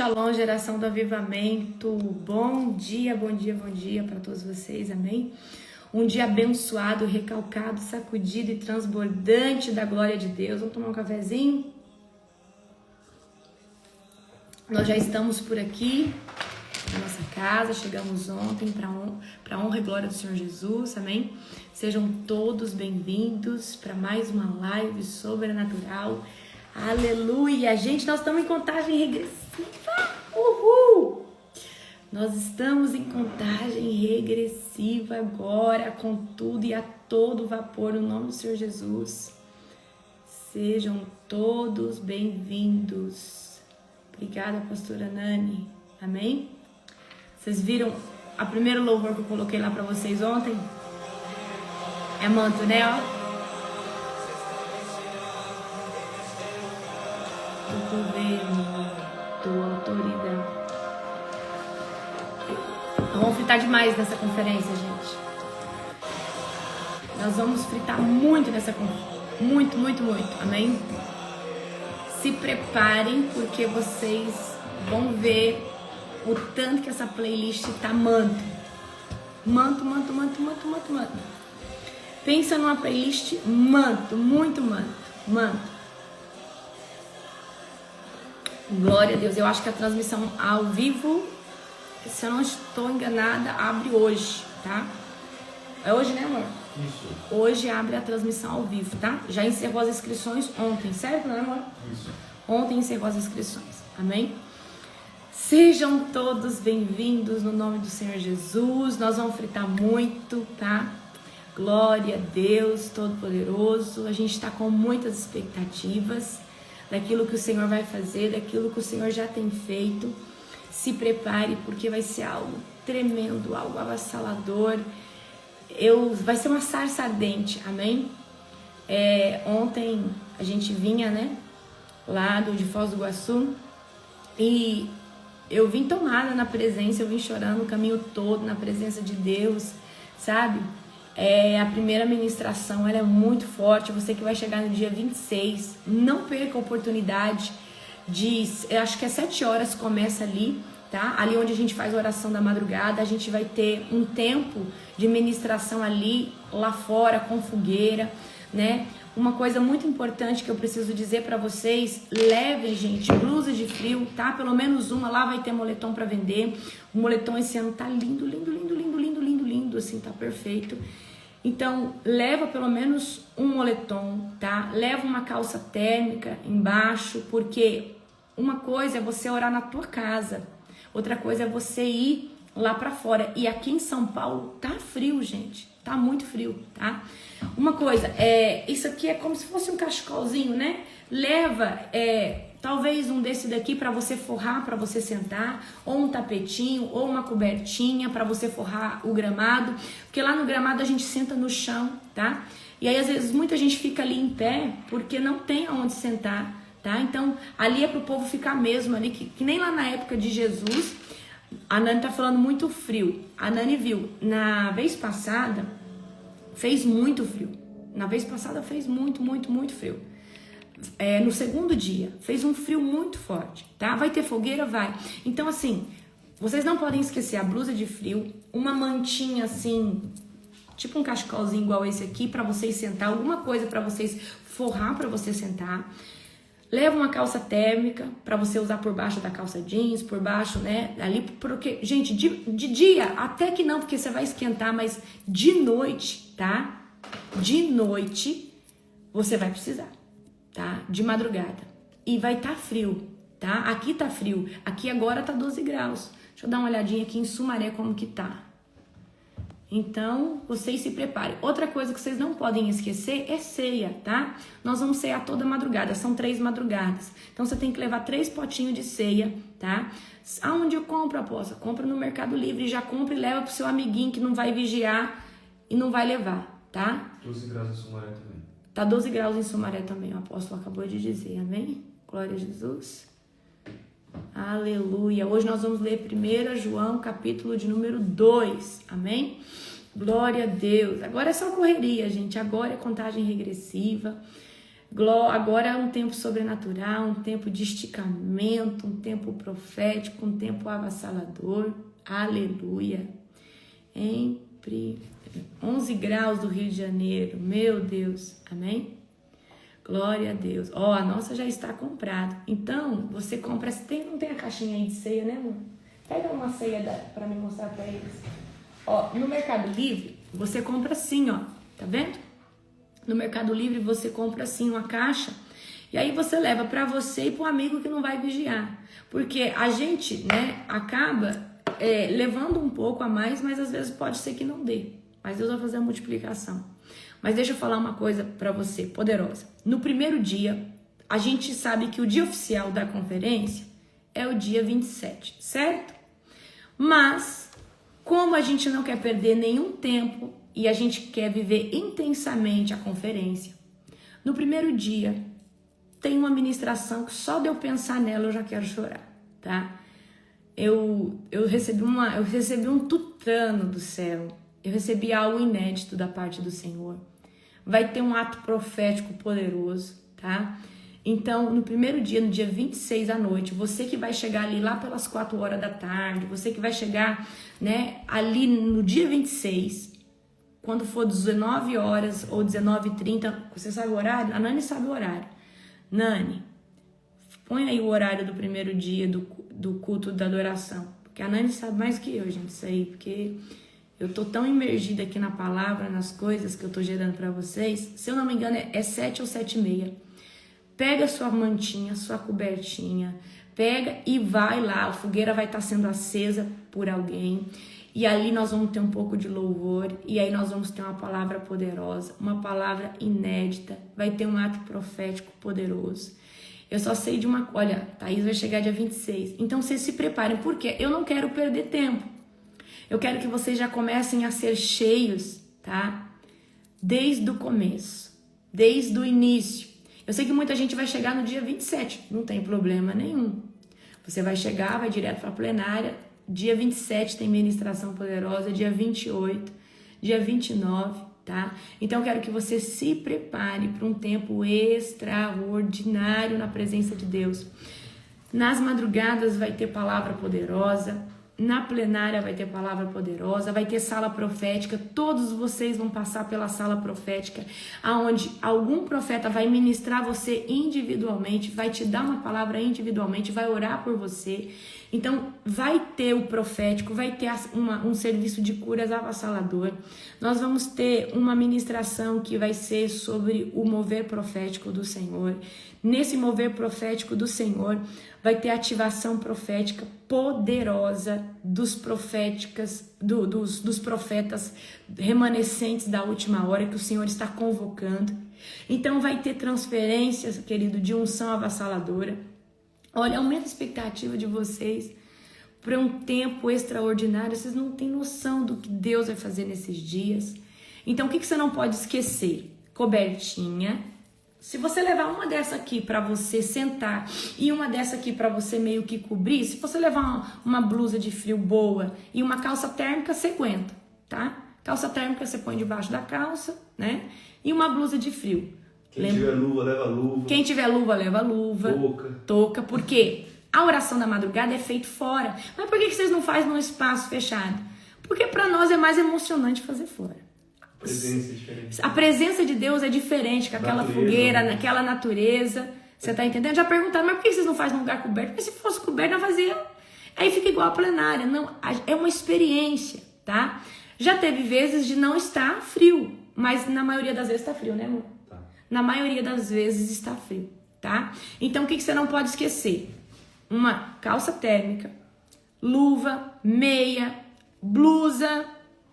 shalom, geração do avivamento. Bom dia para todos vocês, amém? Um dia abençoado, recalcado, sacudido e transbordante da glória de Deus. Vamos tomar um cafezinho? Nós já estamos por aqui na nossa casa, chegamos ontem para honra e glória do Senhor Jesus, amém? Sejam todos bem-vindos para mais uma live sobrenatural. Aleluia! Gente, nós estamos em contagem regressiva. Uhul! Nós estamos em contagem regressiva agora, com tudo e a todo vapor, no nome do Senhor Jesus. Sejam todos bem-vindos. Obrigada, pastora Nani. Amém? Vocês viram a primeiro louvor que eu coloquei lá para vocês ontem? É manto, né? Ó. Do governo, tua autoridade. Vamos fritar demais nessa conferência, gente. Nós vamos fritar muito nessa conferência. Muito, muito, muito. Amém? Se preparem, porque vocês vão ver o tanto que essa playlist tá manto. Manto, manto, manto, manto, manto, manto. Pensa numa playlist manto, muito manto. Manto. Glória a Deus. Eu acho que a transmissão ao vivo, se eu não estou enganada, abre hoje, tá? É hoje, né, amor? Isso. Hoje abre a transmissão ao vivo, tá? Já encerrou as inscrições ontem, certo, né, amor? Isso. Ontem encerrou as inscrições, amém? Sejam todos bem-vindos no nome do Senhor Jesus. Nós vamos fritar muito, tá? Glória a Deus Todo-Poderoso. A gente está com muitas expectativas daquilo que o Senhor vai fazer, daquilo que o Senhor já tem feito. Se prepare, porque vai ser algo tremendo, algo avassalador. Vai ser uma sarça ardente, amém? Ontem a gente vinha, né, lá de Foz do Iguaçu, e eu vim tomada na presença, eu vim chorando o caminho todo na presença de Deus, sabe? A primeira ministração, ela é muito forte. Você que vai chegar no dia 26, não perca a oportunidade eu acho que às 7 horas começa ali, tá? Ali onde a gente faz a oração da madrugada, a gente vai ter um tempo de ministração ali, lá fora, com fogueira, né? Uma coisa muito importante que eu preciso dizer pra vocês: levem, gente, blusa de frio, tá? Pelo menos uma. Lá vai ter moletom pra vender. O moletom esse ano tá lindo, lindo, lindo, lindo, lindo, lindo, lindo, assim, tá perfeito. Então, leva pelo menos um moletom, tá? Leva uma calça térmica embaixo, porque uma coisa é você orar na tua casa, outra coisa é você ir lá pra fora. E aqui em São Paulo tá frio, gente. Tá muito frio, tá? Uma coisa, isso aqui é como se fosse um cachecolzinho, né? Leva, talvez um desse daqui para você forrar, para você sentar, ou um tapetinho, ou uma cobertinha para você forrar o gramado, porque lá no gramado a gente senta no chão, tá? E aí às vezes muita gente fica ali em pé porque não tem aonde sentar, tá? Então ali é pro povo ficar mesmo ali, que nem lá na época de Jesus. A Nani tá falando muito frio. A Nani viu, na vez passada fez muito frio. Na vez passada fez muito, muito, muito frio. No segundo dia fez um frio muito forte, tá? Vai ter fogueira? Vai. Então assim, vocês não podem esquecer a blusa de frio, uma mantinha assim, tipo um cachecolzinho igual esse aqui pra vocês sentar, alguma coisa pra vocês forrar pra você sentar. Leva uma calça térmica para você usar por baixo da calça jeans, por baixo, né? Ali, porque, gente, de dia até que não, porque você vai esquentar, mas de noite, tá? De noite você vai precisar, tá? De madrugada. E vai estar frio, tá? Aqui tá frio. Aqui agora tá 12 graus. Deixa eu dar uma olhadinha aqui em Sumaré como que tá. Então, vocês se preparem. Outra coisa que vocês não podem esquecer é ceia, tá? Nós vamos cear toda madrugada, são 3 madrugadas. Então, você tem que levar 3 potinhos de ceia, tá? Aonde eu compro, apóstolo? Compra no Mercado Livre, já compra e leva pro seu amiguinho que não vai vigiar e não vai levar, tá? 12 graus em Sumaré também. Tá 12 graus em Sumaré também, o apóstolo acabou de dizer, amém? Glória a Jesus. Aleluia. Hoje nós vamos ler 1 João, capítulo de número 2. Amém? Glória a Deus. Agora é só correria, gente. Agora é contagem regressiva. Agora é um tempo sobrenatural, um tempo de esticamento, um tempo profético, um tempo avassalador. Aleluia. 11 graus do Rio de Janeiro, meu Deus, amém? Glória a Deus. Ó, a nossa já está comprada. Então, você compra, não tem a caixinha aí de ceia, né, amor? Pega uma ceia para me mostrar para eles. Ó, no Mercado Livre, você compra assim, ó, tá vendo? No Mercado Livre, você compra assim uma caixa e aí você leva para você e para um amigo que não vai vigiar. Porque a gente, né, acaba levando um pouco a mais, mas às vezes pode ser que não dê. Mas Deus vai fazer a multiplicação. Mas deixa eu falar uma coisa para você, poderosa. No primeiro dia, a gente sabe que o dia oficial da conferência é o dia 27, certo? Mas, como a gente não quer perder nenhum tempo e a gente quer viver intensamente a conferência, no primeiro dia tem uma ministração que só de eu pensar nela eu já quero chorar, tá? Eu recebi um tutano do céu, eu recebi algo inédito da parte do Senhor. Vai ter um ato profético poderoso, tá? Então, no primeiro dia, no dia 26 à noite, você que vai chegar ali lá pelas 4 horas da tarde, você que vai chegar, né, ali no dia 26, quando for 19 horas ou 19h30, você sabe o horário? A Nani sabe o horário. Nani, põe aí o horário do primeiro dia do culto da adoração, porque a Nani sabe mais que eu, gente, isso aí, porque eu tô tão imergida aqui na palavra, nas coisas que eu tô gerando para vocês. Se eu não me engano, é 7 ou 7h30. Pega sua mantinha, sua cobertinha, pega e vai lá. A fogueira vai estar sendo acesa por alguém. E ali nós vamos ter um pouco de louvor. E aí nós vamos ter uma palavra poderosa, uma palavra inédita. Vai ter um ato profético poderoso. Eu só sei de uma coisa. Olha, Thaís vai chegar dia 26. Então vocês se preparem, porque eu não quero perder tempo. Eu quero que vocês já comecem a ser cheios, tá? Desde o começo, desde o início. Eu sei que muita gente vai chegar no dia 27, não tem problema nenhum. Você vai chegar, vai direto para a plenária. Dia 27 tem ministração poderosa, dia 28, dia 29, tá? Então eu quero que você se prepare para um tempo extraordinário na presença de Deus. Nas madrugadas vai ter palavra poderosa. Na plenária vai ter palavra poderosa, vai ter sala profética, todos vocês vão passar pela sala profética, aonde algum profeta vai ministrar você individualmente, vai te dar uma palavra individualmente, vai orar por você. Então vai ter o profético, vai ter um serviço de curas avassalador. Nós vamos ter uma ministração que vai ser sobre o mover profético do Senhor. Nesse mover profético do Senhor, vai ter ativação profética poderosa dos profetas remanescentes da última hora que o Senhor está convocando. Então vai ter transferências, querido, de unção avassaladora. Olha, aumenta a expectativa de vocês para um tempo extraordinário. Vocês não têm noção do que Deus vai fazer nesses dias. Então o que você não pode esquecer? Cobertinha. Se você levar uma dessa aqui para você sentar e uma dessa aqui para você meio que cobrir, se você levar uma blusa de frio boa e uma calça térmica, você aguenta, tá? Calça térmica você põe debaixo da calça, né? E uma blusa de frio. Quem tiver luva, leva luva. Quem tiver luva, leva luva. Touca. Por quê? A oração da madrugada é feita fora. Mas por que vocês não fazem num espaço fechado? Porque para nós é mais emocionante fazer fora. A presença de Deus é diferente com aquela fogueira, naquela natureza. Você tá entendendo? Já perguntaram, mas por que vocês não fazem num lugar coberto? Porque se fosse coberto, não fazia. Aí fica igual a plenária. Não, é uma experiência, tá? Já teve vezes de não estar frio, mas na maioria das vezes está frio, né, amor? Tá. Na maioria das vezes está frio, tá? Então o que você não pode esquecer? Uma calça térmica, luva, meia, blusa,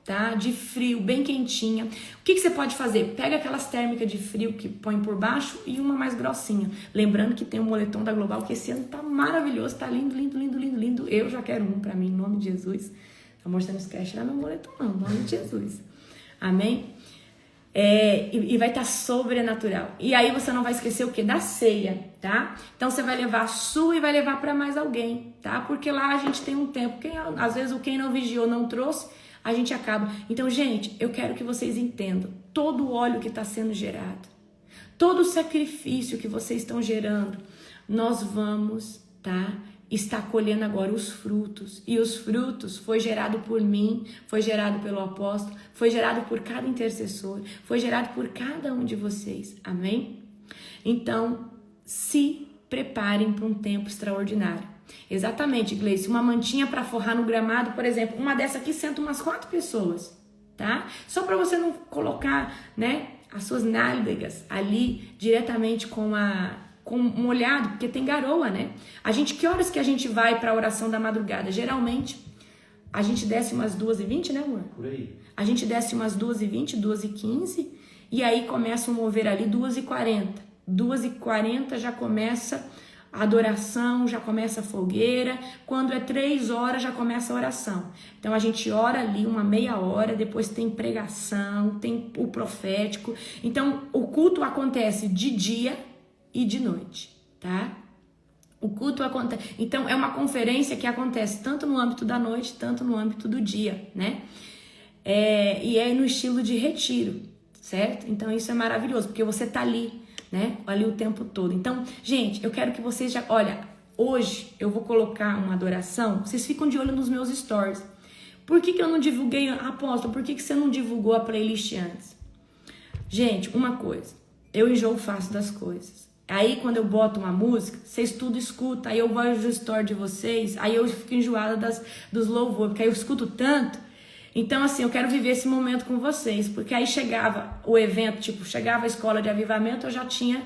tá? De frio, bem quentinha. O que você pode fazer? Pega aquelas térmicas de frio que põe por baixo e uma mais grossinha. Lembrando que tem um moletom da Global que esse ano tá maravilhoso, tá lindo, lindo, lindo, lindo, lindo. Eu já quero um pra mim, em nome de Jesus. Amor, você não esquece tirar meu moletom não, em nome de Jesus. Amém? E vai estar sobrenatural. E aí você não vai esquecer o que? Da ceia, tá? Então você vai levar a sua e vai levar pra mais alguém, tá? Porque lá a gente tem um tempo. Às vezes quem não vigiou não trouxe, a gente acaba. Então, gente, eu quero que vocês entendam. Todo o óleo que está sendo gerado, todo o sacrifício que vocês estão gerando, nós vamos, tá? Está colhendo agora os frutos. E os frutos foi gerado por mim, foi gerado pelo apóstolo, foi gerado por cada intercessor, foi gerado por cada um de vocês. Amém? Então, se preparem para um tempo extraordinário. Exatamente, Gleice. Uma mantinha para forrar no gramado, por exemplo, uma dessa aqui senta umas 4 pessoas, tá? Só para você não colocar, né, as suas nádegas ali diretamente com molhado, porque tem garoa, né? Que horas que a gente vai para a oração da madrugada? Geralmente, a gente desce umas 2h20, né, amor? Por aí. A gente desce umas 2h20, 2h15, e aí começa a mover ali 2h40. 2h40 já começa a adoração, já começa a fogueira. Quando é 3 horas, já começa a oração. Então, a gente ora ali uma meia hora, depois tem pregação, tem o profético. Então, o culto acontece de dia e de noite, tá? O culto acontece. Então, é uma conferência que acontece tanto no âmbito da noite, tanto no âmbito do dia, né? E é no estilo de retiro, certo? Então, isso é maravilhoso, porque você tá ali, né? Ali o tempo todo. Então, gente, eu quero que vocês já... Olha, hoje eu vou colocar uma adoração, vocês ficam de olho nos meus stories. Por que eu não divulguei... Apóstolo, por que você não divulgou a playlist antes? Gente, uma coisa, eu enjoo fácil das coisas. Aí, quando eu boto uma música, vocês tudo escutam. Aí eu vejo o story de vocês, aí eu fico enjoada dos louvores, porque aí eu escuto tanto. Então, assim, eu quero viver esse momento com vocês. Porque aí chegava o evento, tipo, chegava a escola de avivamento, eu já tinha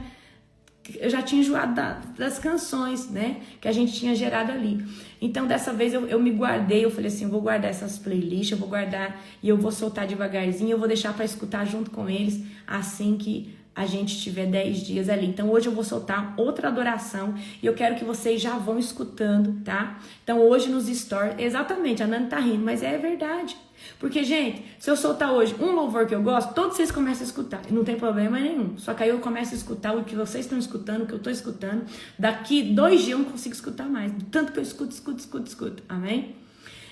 enjoado das canções, né? Que a gente tinha gerado ali. Então, dessa vez eu me guardei, eu falei assim, eu vou guardar essas playlists, eu vou guardar e eu vou soltar devagarzinho, eu vou deixar para escutar junto com eles, assim que a gente tiver 10 dias ali. Então, hoje eu vou soltar outra adoração e eu quero que vocês já vão escutando, tá? Então, hoje nos stories, exatamente, a Nani tá rindo, mas é verdade. Porque, gente, se eu soltar hoje um louvor que eu gosto, todos vocês começam a escutar. E não tem problema nenhum. Só que aí eu começo a escutar o que vocês estão escutando, o que eu tô escutando. Daqui 2 dias eu não consigo escutar mais. Do tanto que eu escuto. Amém?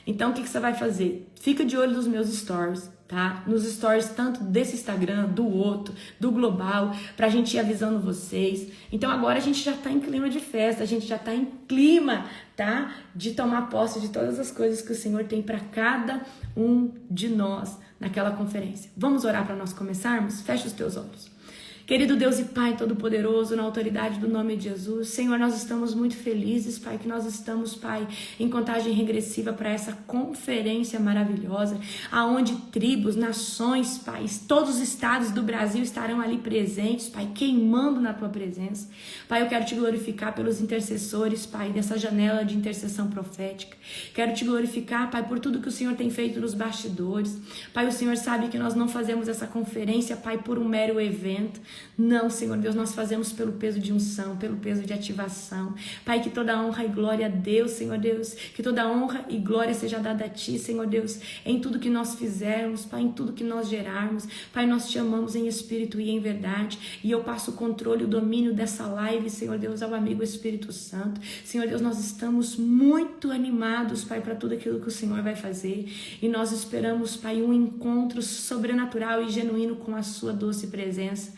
Então, o que você vai fazer? Fica de olho nos meus stories, tá? Nos stories tanto desse Instagram, do outro, do Global, pra gente ir avisando vocês. Então, agora a gente já tá em clima de festa, a gente já tá em clima, tá? De tomar posse de todas as coisas que o Senhor tem para cada um de nós naquela conferência. Vamos orar para nós começarmos? Fecha os teus olhos. Querido Deus e Pai Todo-Poderoso, na autoridade do nome de Jesus, Senhor, nós estamos muito felizes, Pai, que nós estamos, Pai, em contagem regressiva para essa conferência maravilhosa, aonde tribos, nações, Pai, todos os estados do Brasil estarão ali presentes, Pai, queimando na Tua presença. Pai, eu quero Te glorificar pelos intercessores, Pai, dessa janela de intercessão profética. Quero Te glorificar, Pai, por tudo que o Senhor tem feito nos bastidores. Pai, o Senhor sabe que nós não fazemos essa conferência, Pai, por um mero evento. Não, Senhor Deus, nós fazemos pelo peso de unção, pelo peso de ativação. Pai, que toda honra e glória a Deus, Senhor Deus, que toda honra e glória seja dada a Ti, Senhor Deus, em tudo que nós fizermos, Pai, em tudo que nós gerarmos. Pai, nós Te amamos em espírito e em verdade, e eu passo o controle, o domínio dessa live, Senhor Deus, ao amigo Espírito Santo. Senhor Deus, nós estamos muito animados, Pai, para tudo aquilo que o Senhor vai fazer, e nós esperamos, Pai, um encontro sobrenatural e genuíno com a Sua doce presença.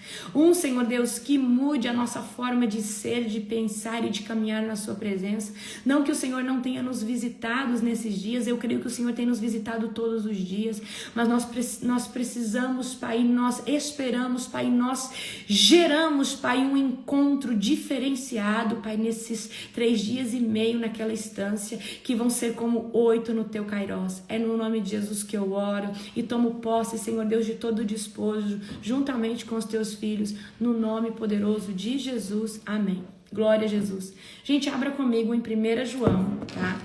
Senhor Deus, que mude a nossa forma de ser, de pensar e de caminhar na Sua presença. Não que o Senhor não tenha nos visitado nesses dias, eu creio que o Senhor tem nos visitado todos os dias, mas nós precisamos, Pai, nós esperamos, Pai, nós geramos, Pai, um encontro diferenciado, Pai, nesses 3 dias e meio naquela instância, que vão ser como 8 no Teu Kairos. É no nome de Jesus que eu oro e tomo posse, Senhor Deus, de todo o despojo, juntamente com os Teus filhos, no nome poderoso de Jesus. Amém. Glória a Jesus. Gente, abra comigo em 1 João, tá?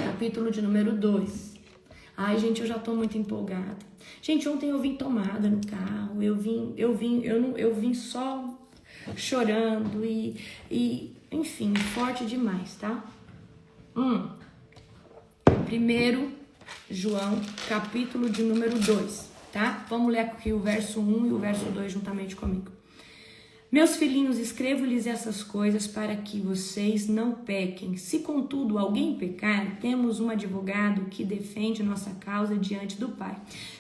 Capítulo de número 2. Ai, gente, eu já tô muito empolgada. Gente, ontem eu vim tomada no carro, eu vim só chorando e enfim, forte demais, tá? 1 João, capítulo de número 2. Tá? Vamos ler aqui o verso 1 e o verso 2 juntamente comigo. Meus filhinhos, escrevo-lhes essas coisas para que vocês não pequem. Se, contudo, alguém pecar, temos um advogado que defende nossa causa diante do Pai.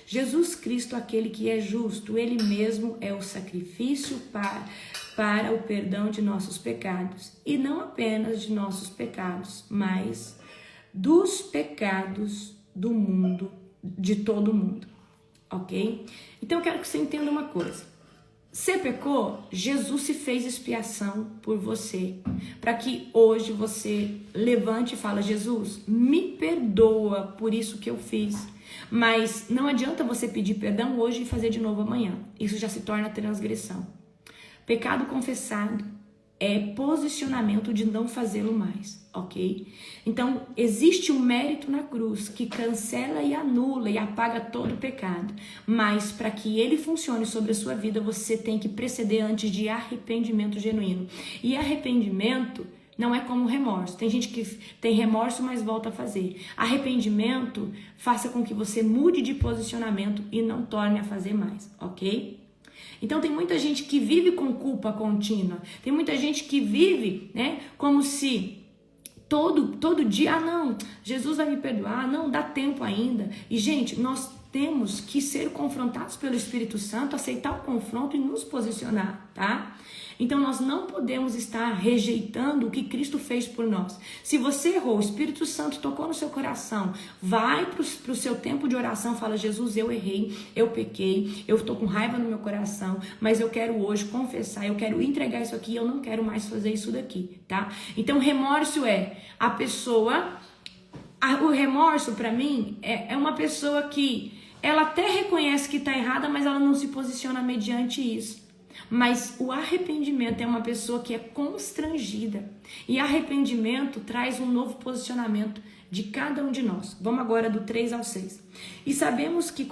Jesus Cristo, aquele que é justo, ele mesmo é o sacrifício para o perdão de nossos pecados. E não apenas de nossos pecados, mas dos pecados do mundo, de todo mundo. Ok? Então eu quero que você entenda uma coisa. Você pecou, Jesus se fez expiação por você, para que hoje você levante e fale: Jesus, me perdoa por isso que eu fiz. Mas não adianta você pedir perdão hoje e fazer de novo amanhã. Isso já se torna transgressão. Pecado confessado é posicionamento de não fazê-lo mais, ok? Então, existe um mérito na cruz que cancela e anula e apaga todo o pecado. Mas, para que ele funcione sobre a sua vida, você tem que preceder antes de arrependimento genuíno. E arrependimento não é como remorso. Tem gente que tem remorso, mas volta a fazer. Arrependimento faça com que você mude de posicionamento e não torne a fazer mais, ok? Então tem muita gente que vive com culpa contínua. Tem muita gente que vive, né, como se todo dia, não, Jesus vai me perdoar, não, dá tempo ainda. E gente, nós temos que ser confrontados pelo Espírito Santo, aceitar o confronto e nos posicionar, tá? Então nós não podemos estar rejeitando o que Cristo fez por nós. Se você errou, o Espírito Santo tocou no seu coração, vai para o seu tempo de oração, fala: Jesus, eu errei, eu pequei, eu estou com raiva no meu coração, mas eu quero hoje confessar, eu quero entregar isso aqui, eu não quero mais fazer isso daqui, tá? Então remorso é a pessoa, o remorso para mim é uma pessoa que ela até reconhece que está errada, mas ela não se posiciona mediante isso. Mas o arrependimento é uma pessoa que é constrangida. E arrependimento traz um novo posicionamento de cada um de nós. Vamos agora do 3 ao 6. E sabemos que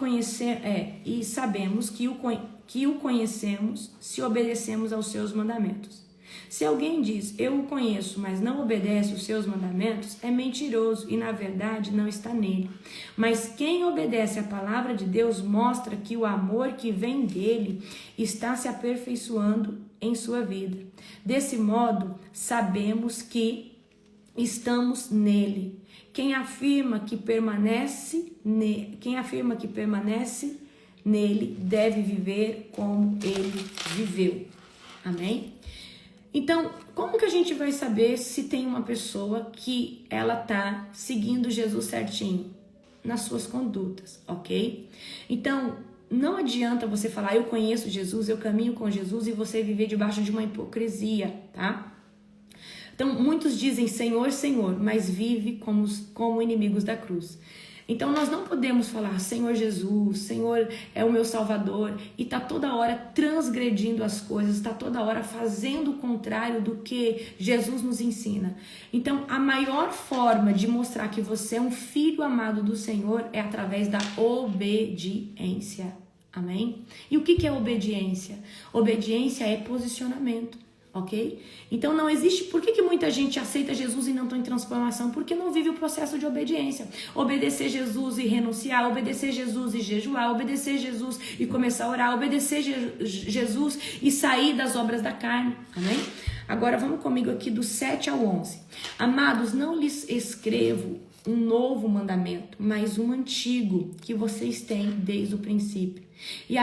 o conhecemos se obedecemos aos seus mandamentos. Se alguém diz: eu o conheço, mas não obedece os seus mandamentos, é mentiroso e na verdade não está nele. Mas quem obedece a palavra de Deus mostra que o amor que vem dele está se aperfeiçoando em sua vida. Desse modo, sabemos que estamos nele. Quem afirma que permanece nele deve viver como ele viveu. Amém? Então, como que a gente vai saber se tem uma pessoa que ela tá seguindo Jesus certinho? Nas suas condutas, ok? Então, não adianta você falar: eu conheço Jesus, eu caminho com Jesus, e você viver debaixo de uma hipocrisia, tá? Então, muitos dizem Senhor, Senhor, mas vive como inimigos da cruz. Então nós não podemos falar Senhor Jesus, Senhor é o meu Salvador, e tá toda hora transgredindo as coisas, tá toda hora fazendo o contrário do que Jesus nos ensina. Então a maior forma de mostrar que você é um filho amado do Senhor é através da obediência. Amém? E o que é obediência? Obediência é posicionamento. Ok? Então não existe. Por que muita gente aceita Jesus e não está em transformação? Porque não vive o processo de obediência. Obedecer Jesus e renunciar, obedecer Jesus e jejuar, obedecer Jesus e começar a orar, obedecer Jesus e sair das obras da carne. Amém? Agora vamos comigo aqui do 7 ao 11. Amados, não lhes escrevo um novo mandamento, mas um antigo que vocês têm desde o princípio. E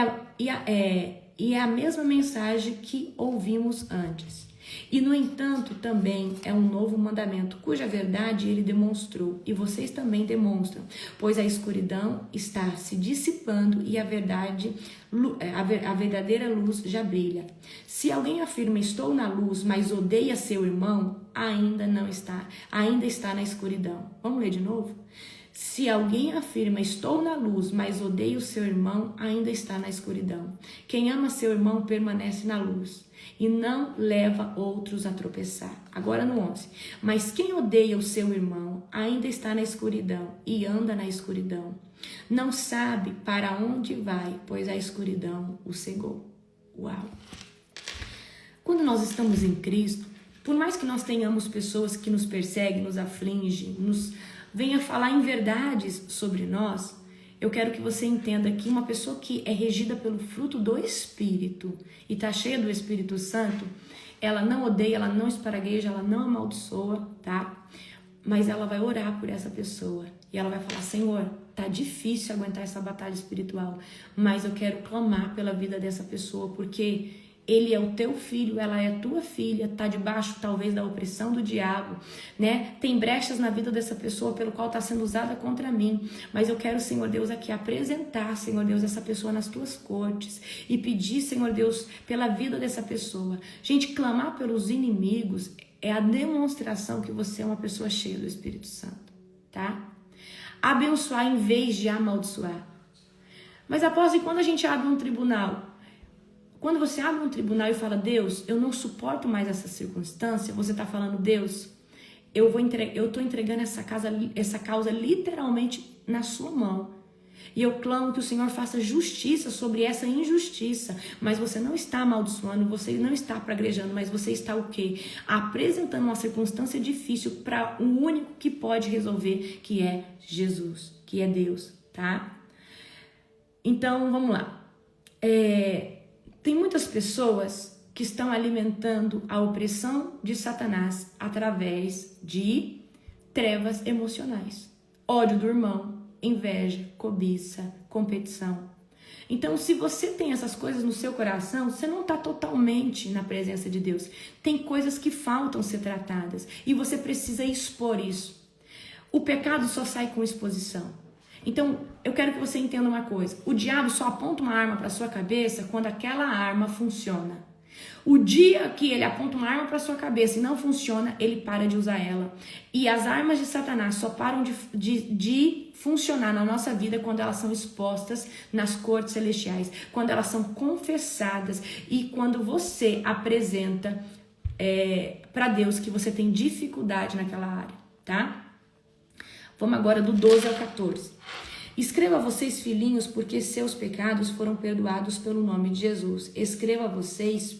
é a mesma mensagem que ouvimos antes. E, no entanto, também é um novo mandamento, cuja verdade ele demonstrou, e vocês também demonstram, pois a escuridão está se dissipando e a verdadeira luz já brilha. Se alguém afirma estou na luz, mas odeia seu irmão, ainda está na escuridão. Vamos ler de novo? Se alguém afirma estou na luz, mas odeia o seu irmão, ainda está na escuridão. Quem ama seu irmão permanece na luz e não leva outros a tropeçar. Agora no 11. Mas quem odeia o seu irmão ainda está na escuridão e anda na escuridão. Não sabe para onde vai, pois a escuridão o cegou. Uau! Quando nós estamos em Cristo, por mais que nós tenhamos pessoas que nos perseguem, nos afligem, venha falar em verdades sobre nós, eu quero que você entenda que uma pessoa que é regida pelo fruto do Espírito e está cheia do Espírito Santo, ela não odeia, ela não espragueja, ela não amaldiçoa, tá? Mas ela vai orar por essa pessoa e ela vai falar: Senhor, tá difícil aguentar essa batalha espiritual, mas eu quero clamar pela vida dessa pessoa, porque ele é o teu filho, ela é a tua filha, tá debaixo talvez da opressão do diabo, né? Tem brechas na vida dessa pessoa pelo qual está sendo usada contra mim, mas eu quero, Senhor Deus, aqui apresentar, Senhor Deus, essa pessoa nas tuas cortes e pedir, Senhor Deus, pela vida dessa pessoa. Gente, clamar pelos inimigos é a demonstração que você é uma pessoa cheia do Espírito Santo, tá? Abençoar em vez de amaldiçoar. Mas após, quando a gente abre um tribunal, quando você abre um tribunal e fala: Deus, eu não suporto mais essa circunstância, você está falando: Deus, eu estou entregando essa causa literalmente na sua mão. E eu clamo que o Senhor faça justiça sobre essa injustiça. Mas você não está amaldiçoando, você não está praguejando, mas você está o quê? Apresentando uma circunstância difícil para o único que pode resolver, que é Jesus, que é Deus, tá? Então, vamos lá. Tem muitas pessoas que estão alimentando a opressão de Satanás através de trevas emocionais. Ódio do irmão, inveja, cobiça, competição. Então, se você tem essas coisas no seu coração, você não está totalmente na presença de Deus. Tem coisas que faltam ser tratadas e você precisa expor isso. O pecado só sai com exposição. Então, eu quero que você entenda uma coisa. O diabo só aponta uma arma para sua cabeça quando aquela arma funciona. O dia que ele aponta uma arma para sua cabeça e não funciona, ele para de usar ela. E as armas de Satanás só param de funcionar na nossa vida quando elas são expostas nas cortes celestiais, quando elas são confessadas e quando você apresenta para Deus que você tem dificuldade naquela área, tá? Vamos agora do 12 ao 14. Escreva a vocês, filhinhos, porque seus pecados foram perdoados pelo nome de Jesus. Escreva a vocês,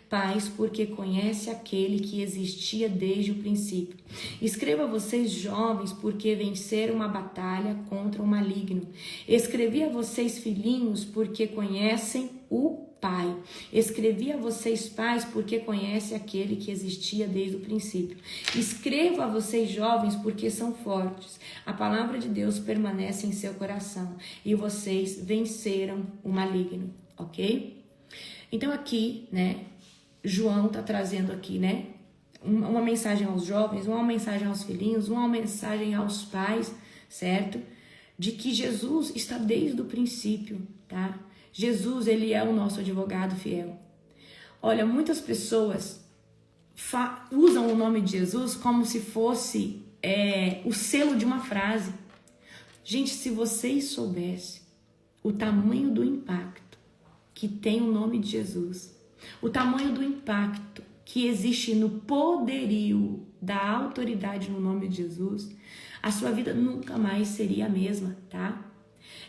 pais, porque conhece aquele que existia desde o princípio. Escreva a vocês, jovens, porque venceram uma batalha contra o maligno. Escrevi a vocês, filhinhos, porque conhecem o Pai. Escrevi a vocês, pais, porque conhece aquele que existia desde o princípio. Escrevo a vocês, jovens, porque são fortes. A palavra de Deus permanece em seu coração e vocês venceram o maligno, ok? Então aqui, né, João tá trazendo aqui, né, uma mensagem aos jovens, uma mensagem aos filhinhos, uma mensagem aos pais, certo? De que Jesus está desde o princípio, tá? Jesus, ele é o nosso advogado fiel. Olha, muitas pessoas usam o nome de Jesus como se fosse o selo de uma frase. Gente, se vocês soubessem o tamanho do impacto que tem o nome de Jesus, o tamanho do impacto que existe no poderio da autoridade no nome de Jesus, a sua vida nunca mais seria a mesma, tá?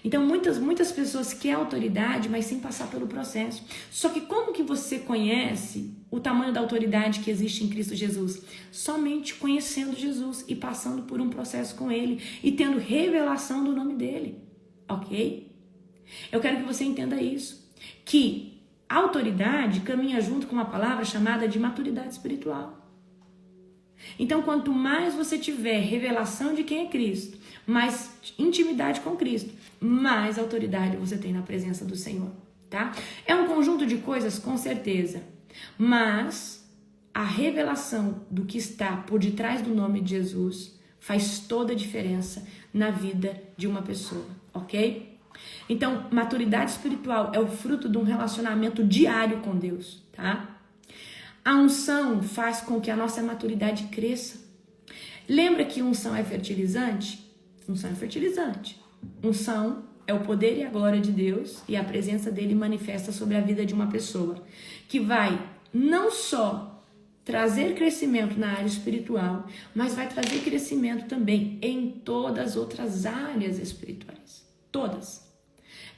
Então, muitas pessoas querem autoridade, mas sem passar pelo processo. Só que como que você conhece o tamanho da autoridade que existe em Cristo Jesus? Somente conhecendo Jesus e passando por um processo com Ele e tendo revelação do nome dEle, ok? Eu quero que você entenda isso, que a autoridade caminha junto com uma palavra chamada de maturidade espiritual. Então, quanto mais você tiver revelação de quem é Cristo, mais intimidade com Cristo, mais autoridade você tem na presença do Senhor, tá? É um conjunto de coisas, com certeza, mas a revelação do que está por detrás do nome de Jesus faz toda a diferença na vida de uma pessoa, ok? Então, maturidade espiritual é o fruto de um relacionamento diário com Deus, tá? A unção faz com que a nossa maturidade cresça. Lembra que unção é fertilizante? Unção é fertilizante. Unção é o poder e a glória de Deus e a presença dele manifesta sobre a vida de uma pessoa, que vai não só trazer crescimento na área espiritual, mas vai trazer crescimento também em todas as outras áreas espirituais. Todas.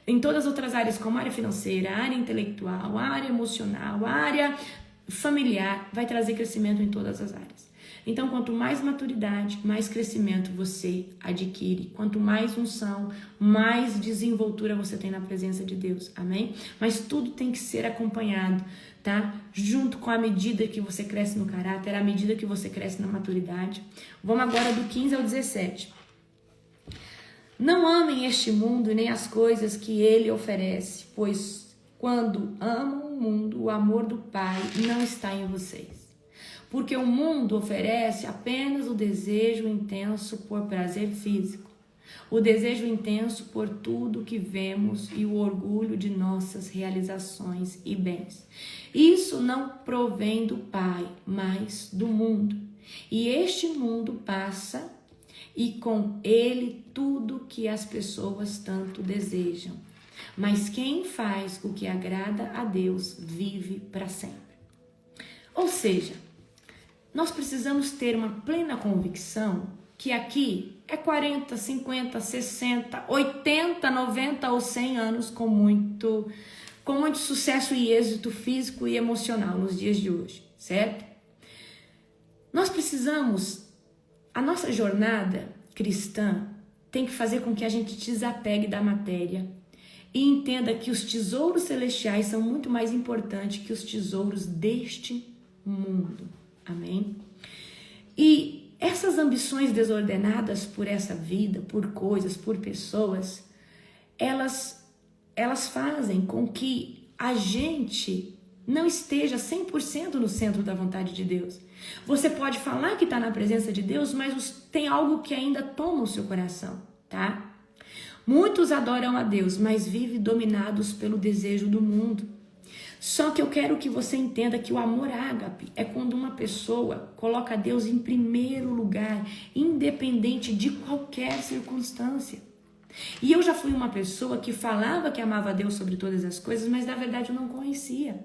Em todas as outras áreas, como a área financeira, a área intelectual, a área emocional, a área familiar, vai trazer crescimento em todas as áreas. Então, quanto mais maturidade, mais crescimento você adquire. Quanto mais unção, mais desenvoltura você tem na presença de Deus. Amém? Mas tudo tem que ser acompanhado, tá? Junto com a medida que você cresce no caráter, a medida que você cresce na maturidade. Vamos agora do 15 ao 17. Não amem este mundo e nem as coisas que ele oferece, pois quando amam o mundo, o amor do Pai não está em vocês. Porque o mundo oferece apenas o desejo intenso por prazer físico, o desejo intenso por tudo que vemos e o orgulho de nossas realizações e bens. Isso não provém do Pai, mas do mundo. E este mundo passa e com ele tudo que as pessoas tanto desejam. Mas quem faz o que agrada a Deus vive para sempre. Ou seja, nós precisamos ter uma plena convicção que aqui é 40, 50, 60, 80, 90 ou 100 anos com muito sucesso e êxito físico e emocional nos dias de hoje, certo? Nós precisamos, a nossa jornada cristã tem que fazer com que a gente desapegue da matéria e entenda que os tesouros celestiais são muito mais importantes que os tesouros deste mundo. Amém? E essas ambições desordenadas por essa vida, por coisas, por pessoas, elas fazem com que a gente não esteja 100% no centro da vontade de Deus. Você pode falar que está na presença de Deus, mas tem algo que ainda toma o seu coração, tá? Muitos adoram a Deus, mas vivem dominados pelo desejo do mundo. Só que eu quero que você entenda que o amor ágape é quando uma pessoa coloca Deus em primeiro lugar, independente de qualquer circunstância. E eu já fui uma pessoa que falava que amava a Deus sobre todas as coisas, mas na verdade eu não conhecia.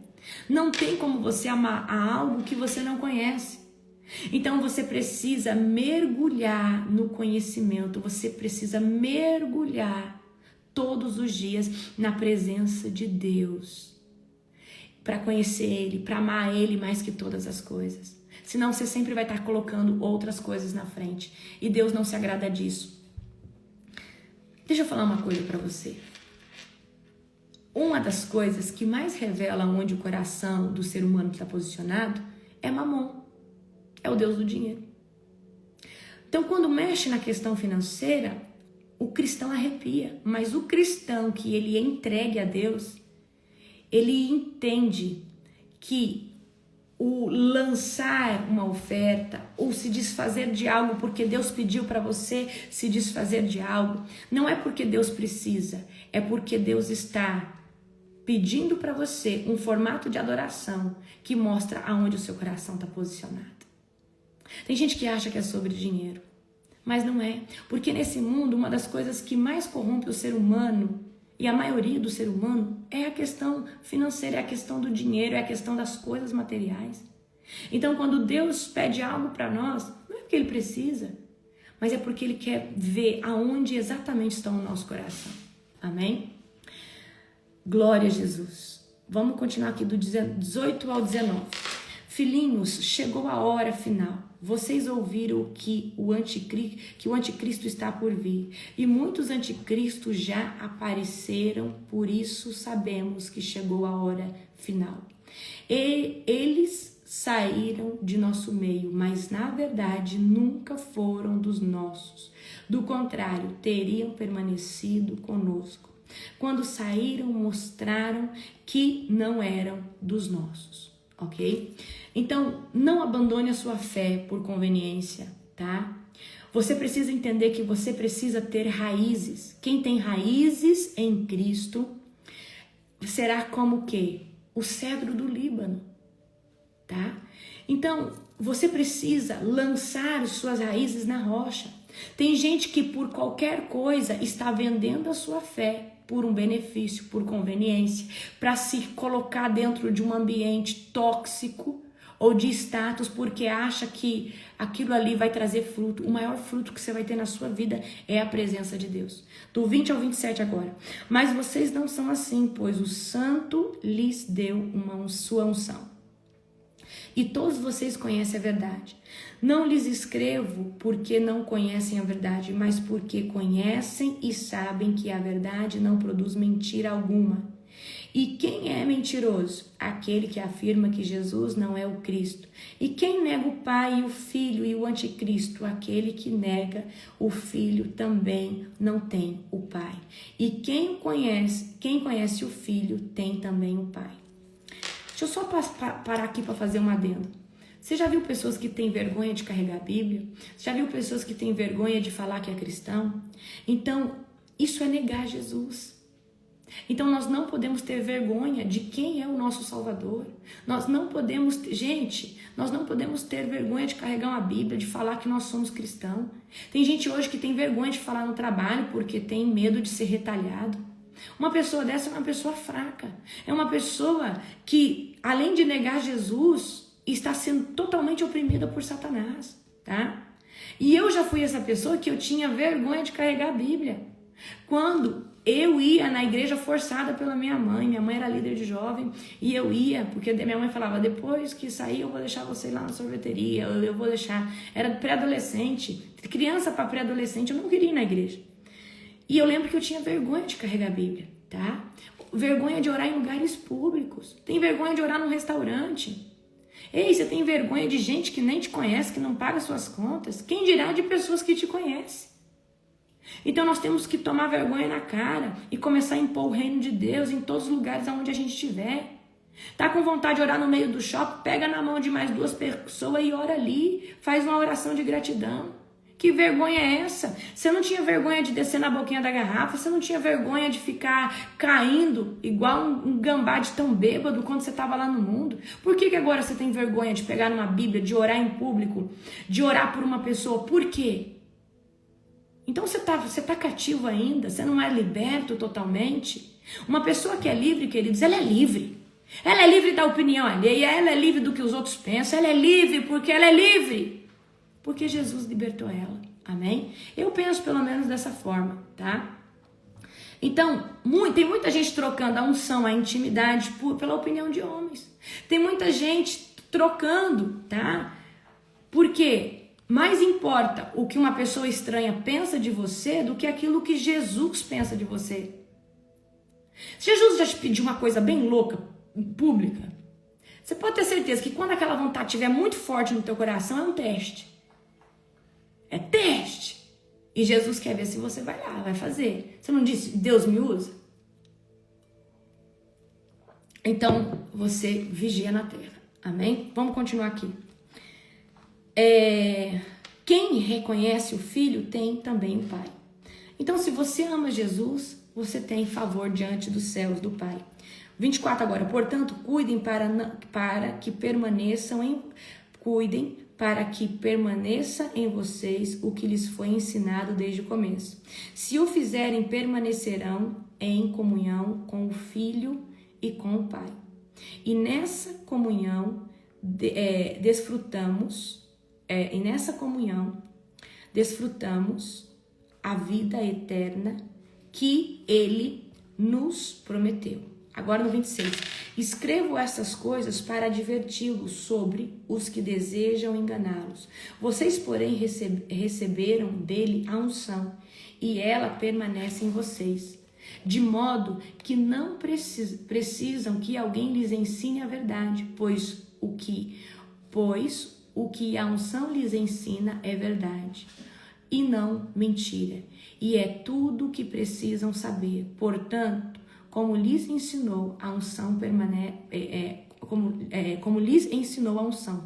Não tem como você amar a algo que você não conhece. Então você precisa mergulhar no conhecimento, você precisa mergulhar todos os dias na presença de Deus. Para conhecer Ele, para amar Ele mais que todas as coisas. Senão você sempre vai estar colocando outras coisas na frente. E Deus não se agrada disso. Deixa eu falar uma coisa para você. Uma das coisas que mais revela onde o coração do ser humano está posicionado é Mamon. É o Deus do dinheiro. Então, quando mexe na questão financeira, o cristão arrepia. Mas o cristão que ele é entregue a Deus, ele entende que o lançar uma oferta ou se desfazer de algo porque Deus pediu para você se desfazer de algo, não é porque Deus precisa, é porque Deus está pedindo para você um formato de adoração que mostra aonde o seu coração está posicionado. Tem gente que acha que é sobre dinheiro, mas não é, porque nesse mundo uma das coisas que mais corrompe o ser humano e a maioria do ser humano é a questão financeira, é a questão do dinheiro, é a questão das coisas materiais. Então, quando Deus pede algo para nós, não é porque Ele precisa, mas é porque Ele quer ver aonde exatamente está o nosso coração. Amém? Glória a Jesus. Vamos continuar aqui do 18 ao 19. Filhinhos, chegou a hora final. Vocês ouviram que o anticristo está por vir, e muitos anticristos já apareceram, por isso sabemos que chegou a hora final. E eles saíram de nosso meio, mas na verdade nunca foram dos nossos. Do contrário, teriam permanecido conosco. Quando saíram, mostraram que não eram dos nossos. Ok? Então, não abandone a sua fé por conveniência, tá? Você precisa entender que você precisa ter raízes. Quem tem raízes em Cristo será como o quê? O cedro do Líbano, tá? Então, você precisa lançar suas raízes na rocha. Tem gente que por qualquer coisa está vendendo a sua fé por um benefício, por conveniência, para se colocar dentro de um ambiente tóxico ou de status, porque acha que aquilo ali vai trazer fruto. O maior fruto que você vai ter na sua vida é a presença de Deus. Do 20 ao 27 agora. Mas vocês não são assim, pois o Santo lhes deu sua unção. e todos vocês conhecem a verdade. Não lhes escrevo porque não conhecem a verdade, mas porque conhecem e sabem que a verdade não produz mentira alguma. E quem é mentiroso? Aquele que afirma que Jesus não é o Cristo. E quem nega o Pai e o Filho e o Anticristo? Aquele que nega o Filho também não tem o Pai. E quem conhece o Filho tem também o Pai. Deixa eu só parar aqui para fazer um adendo. Você já viu pessoas que têm vergonha de carregar a Bíblia? Você já viu pessoas que têm vergonha de falar que é cristão? Então, isso é negar Jesus. Então nós não podemos ter vergonha de quem é o nosso Salvador. Nós não podemos ter vergonha de carregar uma Bíblia, de falar que nós somos cristãos. Tem gente hoje que tem vergonha de falar no trabalho porque tem medo de ser retalhado. Uma pessoa dessa é uma pessoa fraca. É uma pessoa que, além de negar Jesus, está sendo totalmente oprimida por Satanás, tá? E eu já fui essa pessoa que eu tinha vergonha de carregar a Bíblia. Quando eu ia na igreja forçada pela minha mãe era líder de jovem, e eu ia, porque minha mãe falava, depois que sair eu vou deixar você ir lá na sorveteria, eu vou deixar, era pré-adolescente, criança para pré-adolescente, eu não queria ir na igreja. E eu lembro que eu tinha vergonha de carregar a Bíblia, tá? Vergonha de orar em lugares públicos, tem vergonha de orar num restaurante. Ei, você tem vergonha de gente que nem te conhece, que não paga suas contas, quem dirá de pessoas que te conhecem? Então nós temos que tomar vergonha na cara e começar a impor o reino de Deus em todos os lugares onde a gente estiver. Tá com vontade de orar no meio do shopping? Pega na mão de mais 2 pessoas e ora ali. Faz uma oração de gratidão. Que vergonha é essa? Você não tinha vergonha de descer na boquinha da garrafa? Você não tinha vergonha de ficar caindo igual um gambá de tão bêbado quando você estava lá no mundo? Por que agora você tem vergonha de pegar numa Bíblia, de orar em público, de orar por uma pessoa? Por quê? Então você tá cativo ainda, você não é liberto totalmente. Uma pessoa que é livre, queridos, ela é livre. Ela é livre da opinião alheia, ela é livre do que os outros pensam, ela é livre porque ela é livre. Porque Jesus libertou ela, amém? Eu penso pelo menos dessa forma, tá? Então, tem muita gente trocando a unção, a intimidade pela opinião de homens. Tem muita gente trocando, tá? Por quê? Mais importa o que uma pessoa estranha pensa de você do que aquilo que Jesus pensa de você. Jesus já te pediu uma coisa bem louca, pública. Você pode ter certeza que quando aquela vontade estiver muito forte no teu coração, é um teste. É teste. E Jesus quer ver se você vai lá, vai fazer. Você não disse, Deus me usa? Então, você vigia na terra. Amém? Vamos continuar aqui. Quem reconhece o Filho tem também o Pai. Então, se você ama Jesus, você tem favor diante dos céus do Pai. 24 agora. Portanto, cuidem para que permaneça em vocês o que lhes foi ensinado desde o começo. Se o fizerem, permanecerão em comunhão com o Filho e com o Pai. E nessa comunhão desfrutamos a vida eterna que Ele nos prometeu. Agora no 26. Escrevo essas coisas para adverti-los sobre os que desejam enganá-los. Vocês, porém, receberam dele a unção, e ela permanece em vocês. De modo que não precisam que alguém lhes ensine a verdade, pois o que a unção lhes ensina é verdade, e não mentira. E é tudo o que precisam saber. Portanto, como lhes ensinou a unção,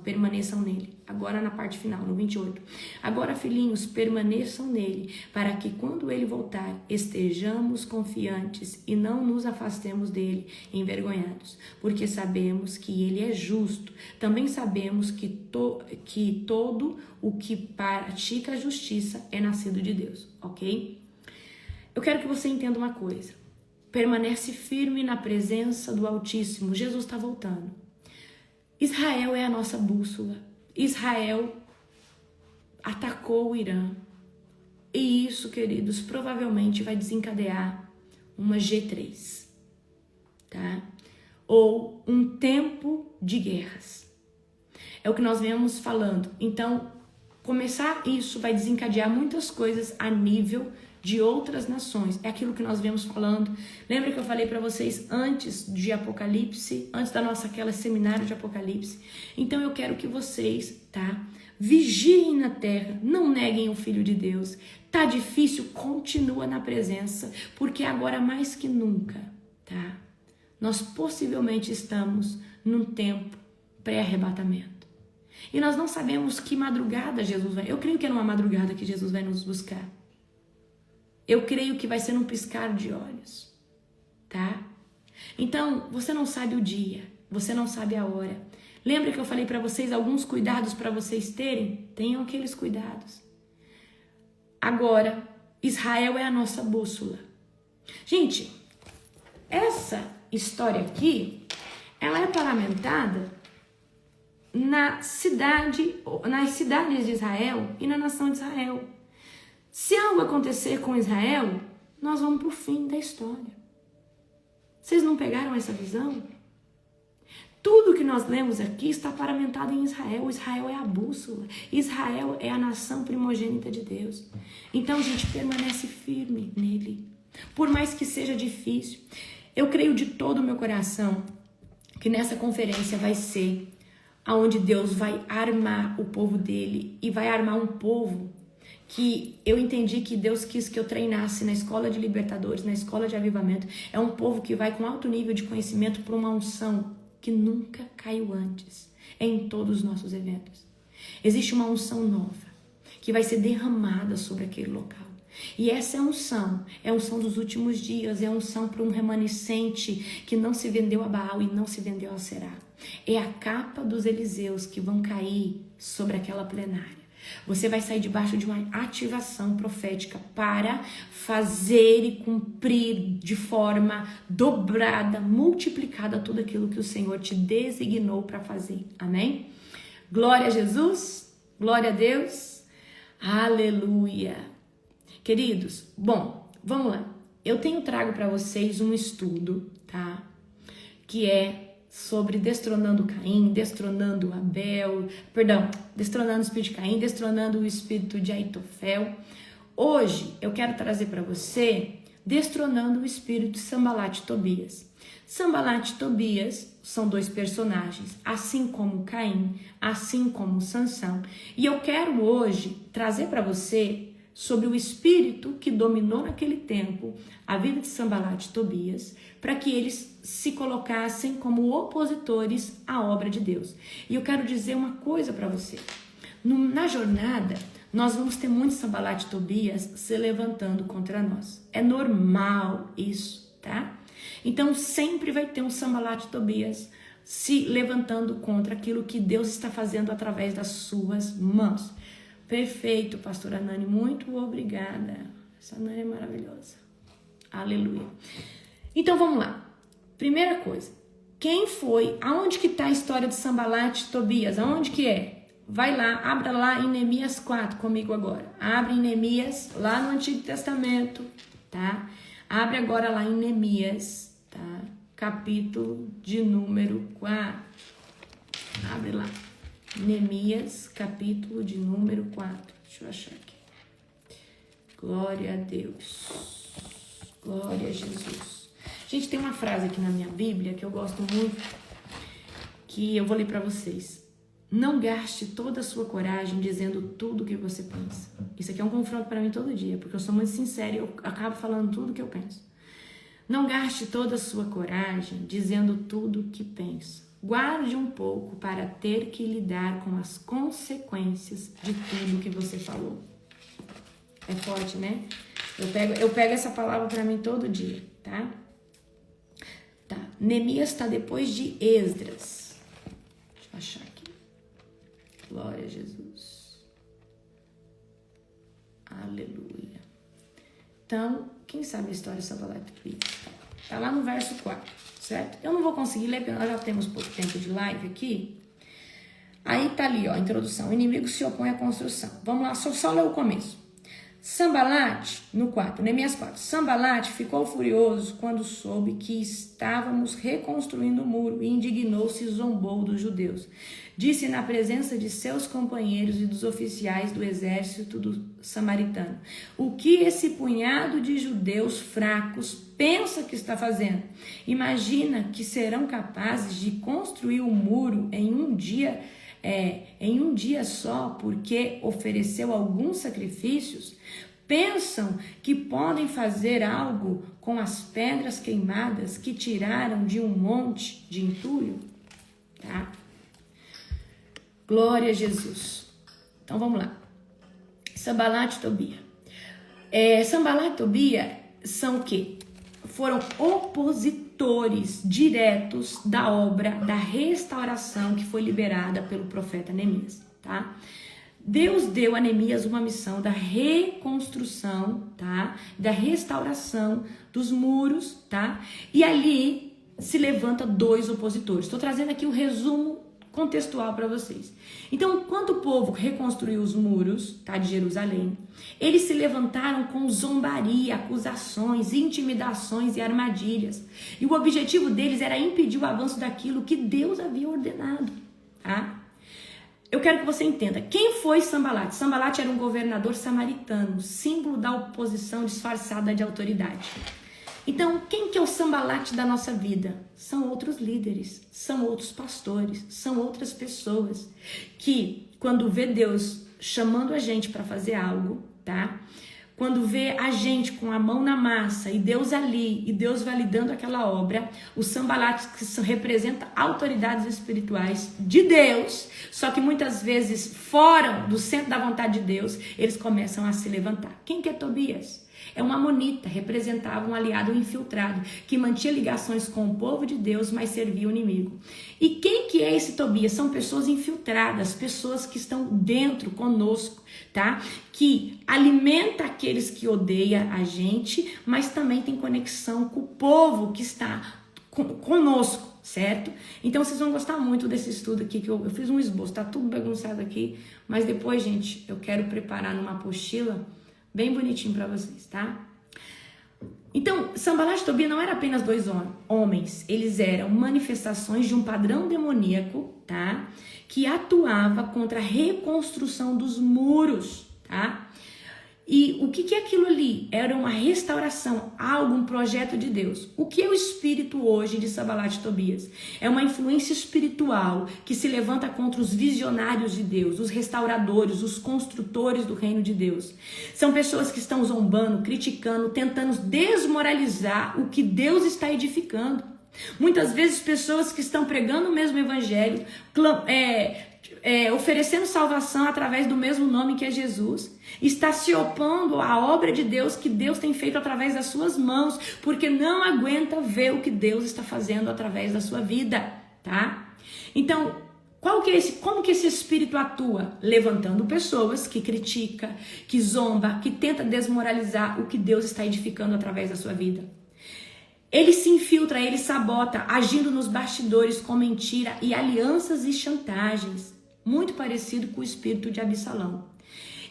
permaneçam nele. Agora na parte final, no 28. Agora, filhinhos, permaneçam nele, para que quando ele voltar, estejamos confiantes e não nos afastemos dele envergonhados, porque sabemos que ele é justo. Também sabemos que todo o que pratica a justiça é nascido de Deus, ok? Eu quero que você entenda uma coisa. Permanece firme na presença do Altíssimo. Jesus está voltando. Israel é a nossa bússola. Israel atacou o Irã. E isso, queridos, provavelmente vai desencadear uma G3, tá? Ou um tempo de guerras. É o que nós viemos falando. Então, começar isso vai desencadear muitas coisas a nível de outras nações. É aquilo que nós viemos falando. Lembra que eu falei para vocês antes de Apocalipse, antes da nossa aquela seminário de Apocalipse? Então eu quero que vocês, tá? Vigiem na terra, não neguem o Filho de Deus. Tá difícil, continua na presença, porque agora mais que nunca, tá? Nós possivelmente estamos num tempo pré-arrebatamento. E nós não sabemos que madrugada Jesus vai. Eu creio que é numa madrugada que Jesus vai nos buscar. Eu creio que vai ser num piscar de olhos, tá? Então, você não sabe o dia, você não sabe a hora. Lembra que eu falei para vocês alguns cuidados para vocês terem? Tenham aqueles cuidados. Agora, Israel é a nossa bússola. Gente, essa história aqui, ela é paramentada nas cidades de Israel e na nação de Israel. Se algo acontecer com Israel, nós vamos para o fim da história. Vocês não pegaram essa visão? Tudo que nós lemos aqui está paramentado em Israel. Israel é a bússola. Israel é a nação primogênita de Deus. Então, gente, permanece firme nele. Por mais que seja difícil. Eu creio de todo o meu coração que nessa conferência vai ser aonde Deus vai armar o povo dele e vai armar um povo que eu entendi que Deus quis que eu treinasse na escola de libertadores, na escola de avivamento. É um povo que vai com alto nível de conhecimento por uma unção que nunca caiu antes em todos os nossos eventos. Existe uma unção nova que vai ser derramada sobre aquele local. E essa é a unção dos últimos dias, é a unção para um remanescente que não se vendeu a Baal e não se vendeu a Será. É a capa dos Eliseus que vão cair sobre aquela plenária. Você vai sair debaixo de uma ativação profética para fazer e cumprir de forma dobrada, multiplicada tudo aquilo que o Senhor te designou para fazer. Amém? Glória a Jesus, glória a Deus, aleluia. Queridos, bom, vamos lá. Eu tenho trago para vocês um estudo, tá? Que é sobre destronando Caim, destronando Abel, destronando o espírito de Caim, destronando o espírito de Aitofel. Hoje eu quero trazer para você destronando o espírito de Sambalat e Tobias. Sambalat e Tobias são dois personagens, assim como Caim, assim como Sansão. E eu quero hoje trazer para você sobre o espírito que dominou naquele tempo a vida de Sambalat e Tobias, para que eles se colocassem como opositores à obra de Deus. E eu quero dizer uma coisa para você. Na jornada, nós vamos ter muitos Sambalat e Tobias se levantando contra nós. É normal isso, tá? Então sempre vai ter um Sambalat e Tobias se levantando contra aquilo que Deus está fazendo através das suas mãos. Perfeito, pastora Nani, muito obrigada. Essa Nani é maravilhosa. Aleluia. Então vamos lá. Primeira coisa, quem foi? Aonde que está a história de Sambalat e Tobias? Aonde que é? Vai lá, abra lá em Neemias 4 comigo agora. Abre em Neemias, lá no Antigo Testamento, tá? Abre agora lá em Neemias, tá? Capítulo de número 4. Abre lá. Neemias, capítulo de número 4. Deixa eu achar aqui. Glória a Deus. Glória a Jesus. Gente, tem uma frase aqui na minha Bíblia que eu gosto muito, que eu vou ler para vocês. Não gaste toda a sua coragem dizendo tudo o que você pensa. Isso aqui é um confronto para mim todo dia, porque eu sou muito sincera e eu acabo falando tudo o que eu penso. Não gaste toda a sua coragem dizendo tudo o que pensa. Guarde um pouco para ter que lidar com as consequências de tudo que você falou. É forte, né? Eu pego essa palavra para mim todo dia, tá? Tá. Neemias está depois de Esdras. Deixa eu achar aqui. Glória a Jesus. Aleluia. Então, quem sabe a história de Sambalat e Tobias? Tá lá no verso 4, certo? Eu não vou conseguir ler, porque nós já temos pouco tempo de live aqui. Aí tá ali, ó, a introdução. O inimigo se opõe à construção. Vamos lá, só ler o começo. Sanbalat, no 4, Neemias 4. Sanbalat ficou furioso quando soube que estávamos reconstruindo o muro e indignou-se e zombou dos judeus. Disse na presença de seus companheiros e dos oficiais do exército do samaritano: o que esse punhado de judeus fracos pensa que está fazendo? Imagina que serão capazes de construir o muro em um dia só, porque ofereceu alguns sacrifícios? Pensam que podem fazer algo com as pedras queimadas que tiraram de um monte de entulho? Tá? Glória a Jesus. Então vamos lá. Sanbalat e Tobia. Sanbalat e Tobia são o quê? Foram opositores diretos da obra da restauração que foi liberada pelo profeta Neemias, tá? Deus deu a Neemias uma missão da reconstrução, tá? Da restauração dos muros, tá? E ali se levanta dois opositores. Estou trazendo aqui um resumo contextual para vocês. Então, quando o povo reconstruiu os muros, tá, de Jerusalém, eles se levantaram com zombaria, acusações, intimidações e armadilhas. E o objetivo deles era impedir o avanço daquilo que Deus havia ordenado, tá? Eu quero que você entenda. Quem foi Sanbalat? Sanbalat era um governador samaritano, símbolo da oposição disfarçada de autoridade. Então, quem que é o Sanbalat da nossa vida? São outros líderes, são outros pastores, são outras pessoas que, quando vê Deus chamando a gente para fazer algo, tá? Quando vê a gente com a mão na massa e Deus ali, e Deus validando aquela obra, o Sanbalat que representa autoridades espirituais de Deus, só que muitas vezes fora do centro da vontade de Deus, eles começam a se levantar. Quem que é Tobias? É um amonita, representava um aliado infiltrado, que mantinha ligações com o povo de Deus, mas servia o inimigo. E quem que é esse Tobias? São pessoas infiltradas, pessoas que estão dentro conosco, tá? Que alimenta aqueles que odeiam a gente, mas também tem conexão com o povo que está conosco, certo? Então vocês vão gostar muito desse estudo aqui, que eu fiz um esboço, tá tudo bagunçado aqui, mas depois, gente, eu quero preparar numa apostila bem bonitinho para vocês, tá? Então, Sanbalat e Tobia não eram apenas dois homens, eles eram manifestações de um padrão demoníaco, tá? Que atuava contra a reconstrução dos muros, tá? E o que é aquilo ali? Era uma restauração, algo, um projeto de Deus. O que é o espírito hoje de Sanbalat e Tobias? É uma influência espiritual que se levanta contra os visionários de Deus, os restauradores, os construtores do reino de Deus. São pessoas que estão zombando, criticando, tentando desmoralizar o que Deus está edificando. Muitas vezes pessoas que estão pregando o mesmo evangelho, oferecendo salvação através do mesmo nome que é Jesus, está se opondo à obra de Deus que Deus tem feito através das suas mãos, porque não aguenta ver o que Deus está fazendo através da sua vida, tá? Então, como que esse espírito atua? Levantando pessoas que critica, que zomba, que tenta desmoralizar o que Deus está edificando através da sua vida. Ele se infiltra, ele sabota, agindo nos bastidores com mentira e alianças e chantagens, muito parecido com o espírito de Absalão.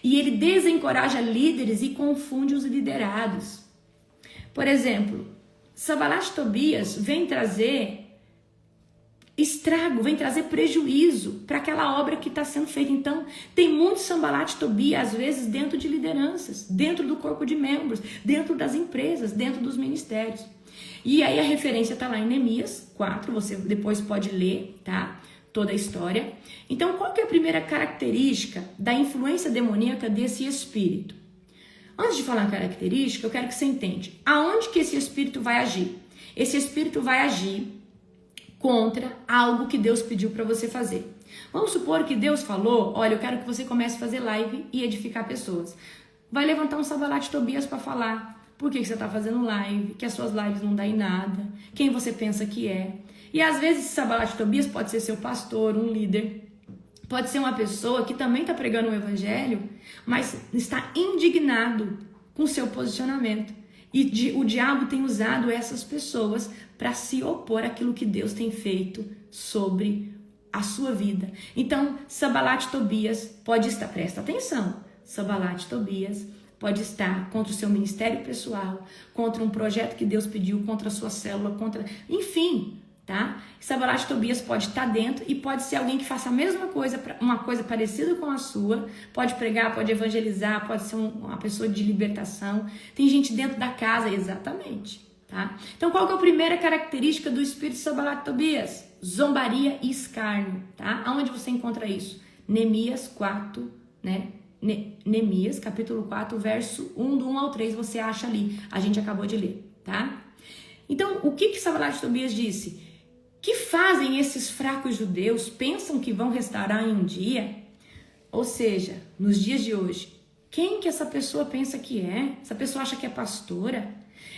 E ele desencoraja líderes e confunde os liderados. Por exemplo, Sanbalat e Tobias vem trazer estrago, vem trazer prejuízo para aquela obra que está sendo feita. Então, tem muitos Sanbalat e Tobias, às vezes, dentro de lideranças, dentro do corpo de membros, dentro das empresas, dentro dos ministérios. E aí a referência está lá em Neemias 4, você depois pode ler, tá? Toda a história. Então, qual que é a primeira característica da influência demoníaca desse espírito? Antes de falar a característica, eu quero que você entenda aonde que esse espírito vai agir. Esse espírito vai agir contra algo que Deus pediu para você fazer. Vamos supor que Deus falou, olha, eu quero que você comece a fazer live e edificar pessoas. Vai levantar um Sanbalat e Tobias para falar por que você está fazendo live, que as suas lives não dão em nada, quem você pensa que é. E às vezes esse Sanbalat e Tobias pode ser seu pastor, um líder, pode ser uma pessoa que também está pregando o evangelho, mas está indignado com o seu posicionamento. E o diabo tem usado essas pessoas para se opor àquilo que Deus tem feito sobre a sua vida. Então, Sanbalat e Tobias pode estar, presta atenção, Sanbalat e Tobias pode estar contra o seu ministério pessoal, contra um projeto que Deus pediu, contra a sua célula, enfim, tá? Sanbalat e Tobias pode estar dentro e pode ser alguém que faça a mesma coisa, uma coisa parecida com a sua, pode pregar, pode evangelizar, pode ser uma pessoa de libertação. Tem gente dentro da casa, exatamente, tá? Então, qual que é a primeira característica do espírito de Sanbalat e Tobias? Zombaria e escárnio, tá? Aonde você encontra isso? Neemias 4, né? Neemias, capítulo 4, verso 1, do 1 ao 3, você acha ali. A gente acabou de ler, tá? Então, o que Sanbalat e Tobias disse? Que fazem esses fracos judeus? Pensam que vão restaurar em um dia? Ou seja, nos dias de hoje, quem que essa pessoa pensa que é? Essa pessoa acha que é pastora?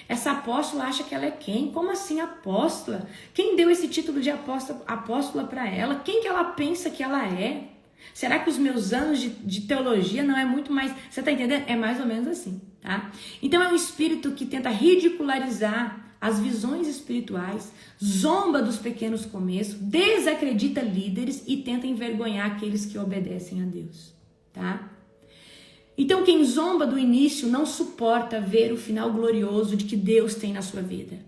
Essa apóstola acha que ela é quem? Como assim apóstola? Quem deu esse título de apóstola para ela? Quem que ela pensa que ela é? Será que os meus anos de teologia não é muito mais... Você tá entendendo? É mais ou menos assim, tá? Então é um espírito que tenta ridicularizar as visões espirituais, zomba dos pequenos começos, desacredita líderes e tenta envergonhar aqueles que obedecem a Deus, tá? Então quem zomba do início não suporta ver o final glorioso de que Deus tem na sua vida.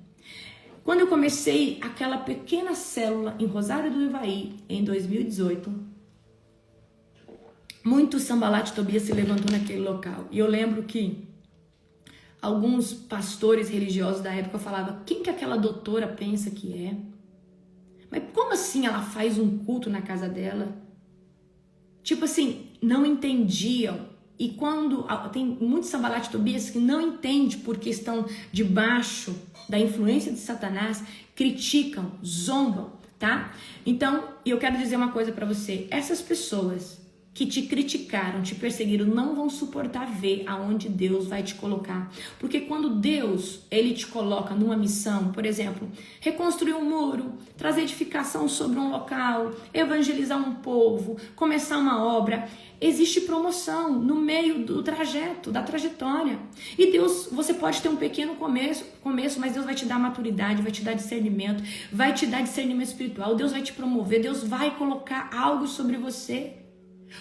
Quando eu comecei aquela pequena célula em Rosário do Ivaí, em 2018... muito Sanbalat e Tobias se levantou naquele local. E eu lembro que alguns pastores religiosos da época falavam: quem que aquela doutora pensa que é? Mas como assim ela faz um culto na casa dela? Tipo assim, não entendiam. E quando tem muitos Sanbalat e Tobias que não entendem porque estão debaixo da influência de Satanás, criticam, zombam, tá? Então, eu quero dizer uma coisa para você. Essas pessoas que te criticaram, te perseguiram, não vão suportar ver aonde Deus vai te colocar. Porque quando Deus, ele te coloca numa missão, por exemplo, reconstruir um muro, trazer edificação sobre um local, evangelizar um povo, começar uma obra, existe promoção no meio do trajeto, da trajetória. E Deus, você pode ter um pequeno começo, mas Deus vai te dar maturidade, vai te dar discernimento, vai te dar discernimento espiritual, Deus vai te promover, Deus vai colocar algo sobre você.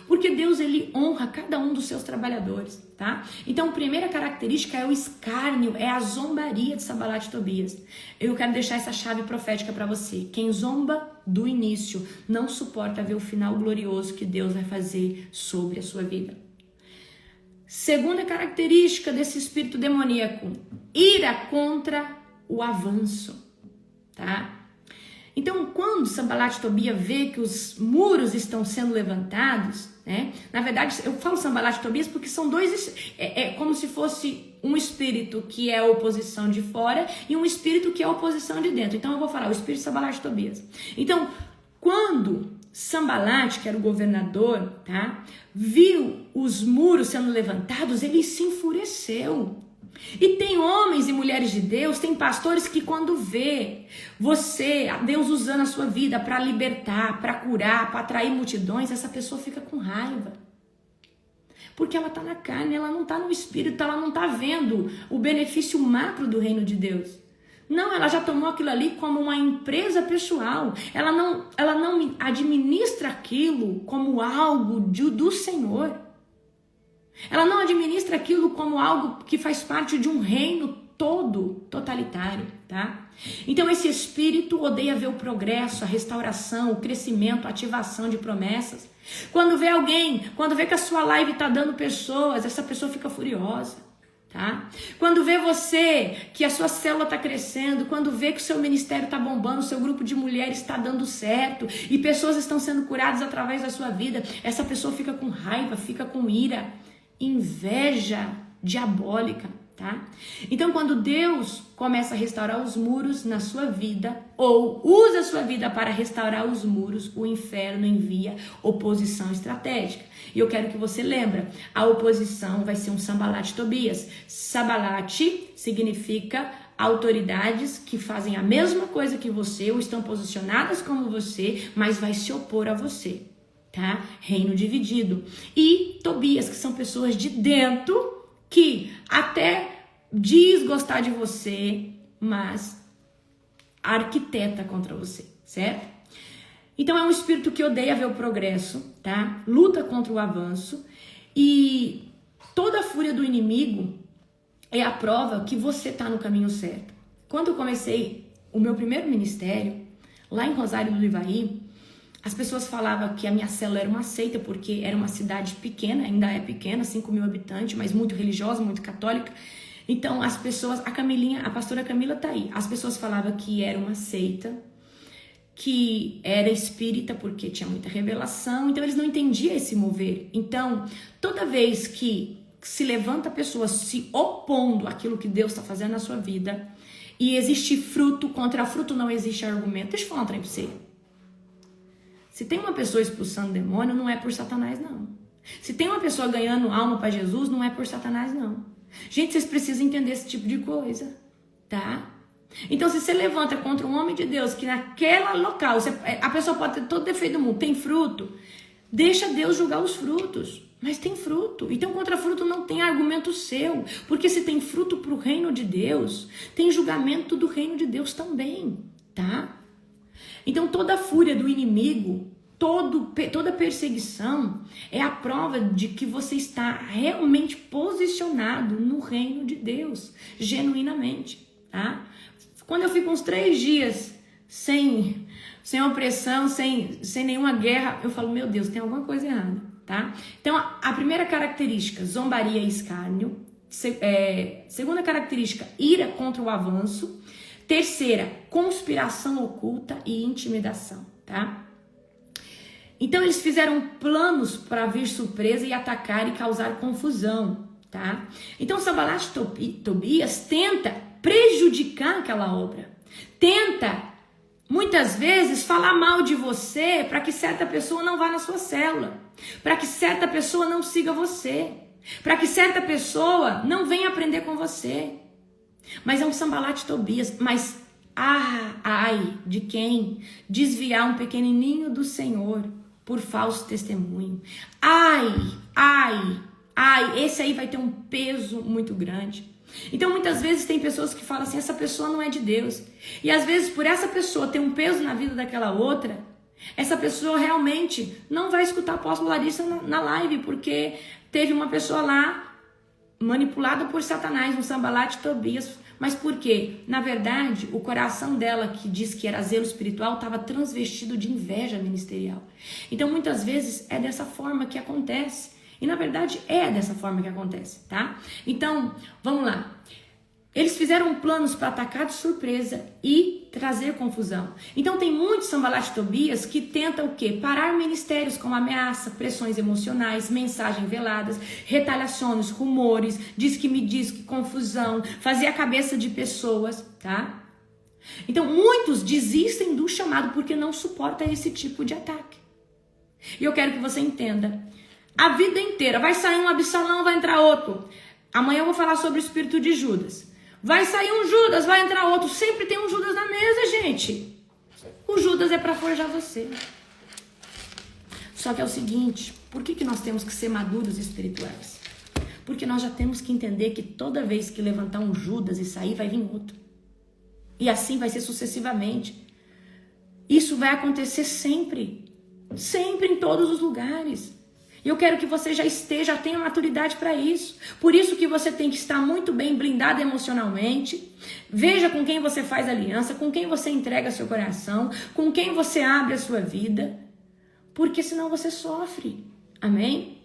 Porque Deus, ele honra cada um dos seus trabalhadores, tá? Então, a primeira característica é o escárnio, é a zombaria de Sanbalat e Tobias. Eu quero deixar essa chave profética para você. Quem zomba do início não suporta ver o final glorioso que Deus vai fazer sobre a sua vida. Segunda característica desse espírito demoníaco, ira contra o avanço, tá? Então, quando Sanbalat e Tobias vê que os muros estão sendo levantados, né? Na verdade, eu falo Sanbalat e Tobias porque são dois... É como se fosse um espírito que é a oposição de fora e um espírito que é a oposição de dentro. Então, eu vou falar o espírito de Sanbalat e Tobias. Então, quando Sanbalat, que era o governador, tá? Viu os muros sendo levantados, ele se enfureceu. E tem homens e mulheres de Deus, tem pastores que quando vê você, Deus usando a sua vida para libertar, para curar, para atrair multidões, essa pessoa fica com raiva. Porque ela está na carne, ela não está no espírito, ela não está vendo o benefício macro do reino de Deus. Não, ela já tomou aquilo ali como uma empresa pessoal. Ela não administra aquilo como algo do Senhor. Ela não administra aquilo como algo que faz parte de um reino todo totalitário, tá? Então esse espírito odeia ver o progresso, a restauração, o crescimento, a ativação de promessas. Quando vê que a sua live tá dando pessoas, essa pessoa fica furiosa, tá? Quando vê que a sua célula tá crescendo, quando vê que o seu ministério tá bombando, o seu grupo de mulheres está dando certo e pessoas estão sendo curadas através da sua vida, essa pessoa fica com raiva, fica com ira. Inveja diabólica, tá? Então, quando Deus começa a restaurar os muros na sua vida, ou usa a sua vida para restaurar os muros, o inferno envia oposição estratégica. E eu quero que você lembre, a oposição vai ser um Sanbalat e Tobias. Sanbalat significa autoridades que fazem a mesma coisa que você, ou estão posicionadas como você, mas vai se opor a você. Tá? Reino dividido. E Tobias, que são pessoas de dentro que até diz gostar de você, mas arquiteta contra você, certo? Então é um espírito que odeia ver o progresso, tá? Luta contra o avanço e Toda a fúria do inimigo é a prova que você está no caminho certo. Quando eu comecei o meu primeiro ministério, lá em Rosário do Ivaí, as pessoas falavam que a minha célula era uma seita, porque era uma cidade pequena, ainda é pequena, 5.000 habitantes, mas muito religiosa, muito católica. Então as pessoas, a pastora Camila tá aí, as pessoas falavam que era uma seita, que era espírita, porque tinha muita revelação, então eles não entendiam esse mover. Então, toda vez que se levanta a pessoa se opondo àquilo que Deus está fazendo na sua vida, e existe fruto, contra fruto não existe argumento. Deixa eu falar um trem pra você. Se tem uma pessoa expulsando demônio, não é por Satanás, não. Se tem uma pessoa ganhando alma para Jesus, não é por Satanás, não. Gente, vocês precisam entender esse tipo de coisa, tá? Então, se você levanta contra um homem de Deus, que naquela local, a pessoa pode ter todo defeito do mundo, tem fruto, deixa Deus julgar os frutos. Mas tem fruto. Então, contra fruto não tem argumento seu. Porque se tem fruto para o reino de Deus, tem julgamento do reino de Deus também, tá? Então, toda a fúria do inimigo, toda perseguição é a prova de que você está realmente posicionado no reino de Deus, genuinamente, tá? Quando eu fico uns 3 dias sem opressão, sem nenhuma guerra, eu falo, meu Deus, tem alguma coisa errada. Tá? Então, a primeira característica, zombaria e escárnio. Segunda característica, ira contra o avanço. Terceira, conspiração oculta e intimidação. Tá? Então, eles fizeram planos para vir surpresa e atacar e causar confusão. Tá? Então, Sanbalat e Tobias tenta prejudicar aquela obra. Tenta, muitas vezes, falar mal de você para que certa pessoa não vá na sua célula. Para que certa pessoa não siga você. Para que certa pessoa não venha aprender com você. Mas é um Sanbalat e Tobias. Mas ai de quem desviar um pequenininho do Senhor por falso testemunho. Ai, esse aí vai ter um peso muito grande. Então muitas vezes tem pessoas que falam assim, essa pessoa não é de Deus. E às vezes por essa pessoa ter um peso na vida daquela outra, essa pessoa realmente não vai escutar a apóstola Larissa na live, porque teve uma pessoa lá manipulada por Satanás, um Sanbalat e Tobias. Mas por quê? Na verdade, o coração dela, que diz que era zelo espiritual, estava transvestido de inveja ministerial. Então muitas vezes é dessa forma que acontece. E na verdade é dessa forma que acontece, tá? Então, vamos lá. Eles fizeram planos para atacar de surpresa e trazer confusão. Então tem muitos Sanbalat e Tobias que tentam o quê? Parar ministérios com ameaça, pressões emocionais, mensagens veladas, retaliações, rumores, diz que confusão, fazer a cabeça de pessoas, tá? Então muitos desistem do chamado porque não suportam esse tipo de ataque. E eu quero que você entenda. A vida inteira, vai sair um Absalão, vai entrar outro. Amanhã eu vou falar sobre o espírito de Judas. Vai sair um Judas, vai entrar outro. Sempre tem um Judas na mesa, gente. O Judas é para forjar você. Só que é o seguinte, por que nós temos que ser maduros espirituais? Porque nós já temos que entender que toda vez que levantar um Judas e sair, vai vir outro. E assim vai ser sucessivamente. Isso vai acontecer sempre. Sempre, em todos os lugares. E eu quero que você já tenha maturidade para isso. Por isso que você tem que estar muito bem blindado emocionalmente. Veja com quem você faz aliança, com quem você entrega seu coração, com quem você abre a sua vida. Porque senão você sofre. Amém?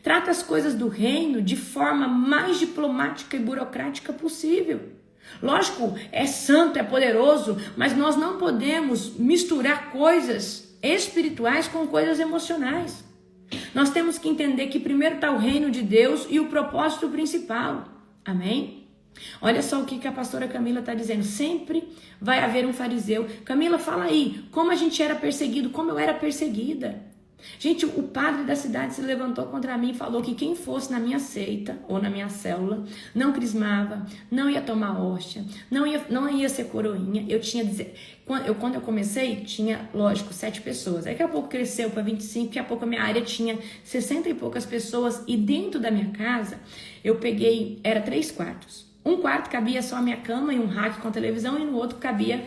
Trata as coisas do reino de forma mais diplomática e burocrática possível. Lógico, é santo, é poderoso, mas nós não podemos misturar coisas espirituais com coisas emocionais. Nós temos que entender que primeiro está o reino de Deus e o propósito principal. Amém? Olha só o que a pastora Camila está dizendo. Sempre vai haver um fariseu. Camila, fala aí, como a gente era perseguido, como eu era perseguida. Gente, o padre da cidade se levantou contra mim e falou que quem fosse na minha seita ou na minha célula não crismava, não ia tomar hóstia, não ia ser coroinha. Quando eu comecei, tinha, lógico, 7 pessoas. Daqui a pouco cresceu para 25, daqui a pouco a minha área tinha 60 e poucas pessoas. E dentro da minha casa, era 3 quartos. Um quarto cabia só a minha cama e um rack com televisão, e no outro cabia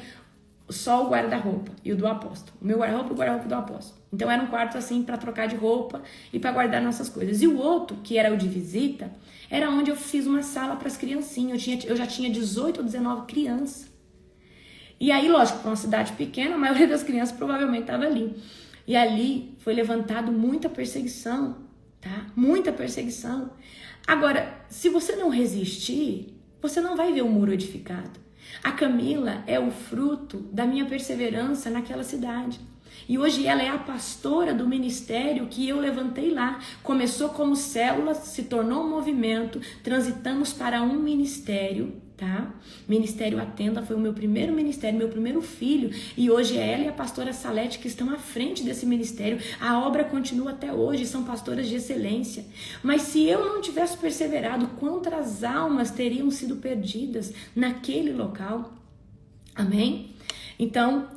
só o guarda-roupa e o do apóstolo. O meu guarda-roupa e o guarda-roupa do apóstolo. Então era um quarto assim para trocar de roupa e para guardar nossas coisas. E o outro, que era o de visita, era onde eu fiz uma sala para as criancinhas. Eu já tinha 18 ou 19 crianças. E aí, lógico, para uma cidade pequena, a maioria das crianças provavelmente estava ali. E ali foi levantado muita perseguição, tá? Muita perseguição. Agora, se você não resistir, você não vai ver o muro edificado. A Camila é o fruto da minha perseverança naquela cidade. E hoje ela é a pastora do ministério que eu levantei lá. Começou como célula, se tornou um movimento, transitamos para um ministério, tá? Ministério Atenda foi o meu primeiro ministério, meu primeiro filho. E hoje é ela e a pastora Salete que estão à frente desse ministério. A obra continua até hoje, são pastoras de excelência. Mas se eu não tivesse perseverado, quantas almas teriam sido perdidas naquele local? Amém? Então,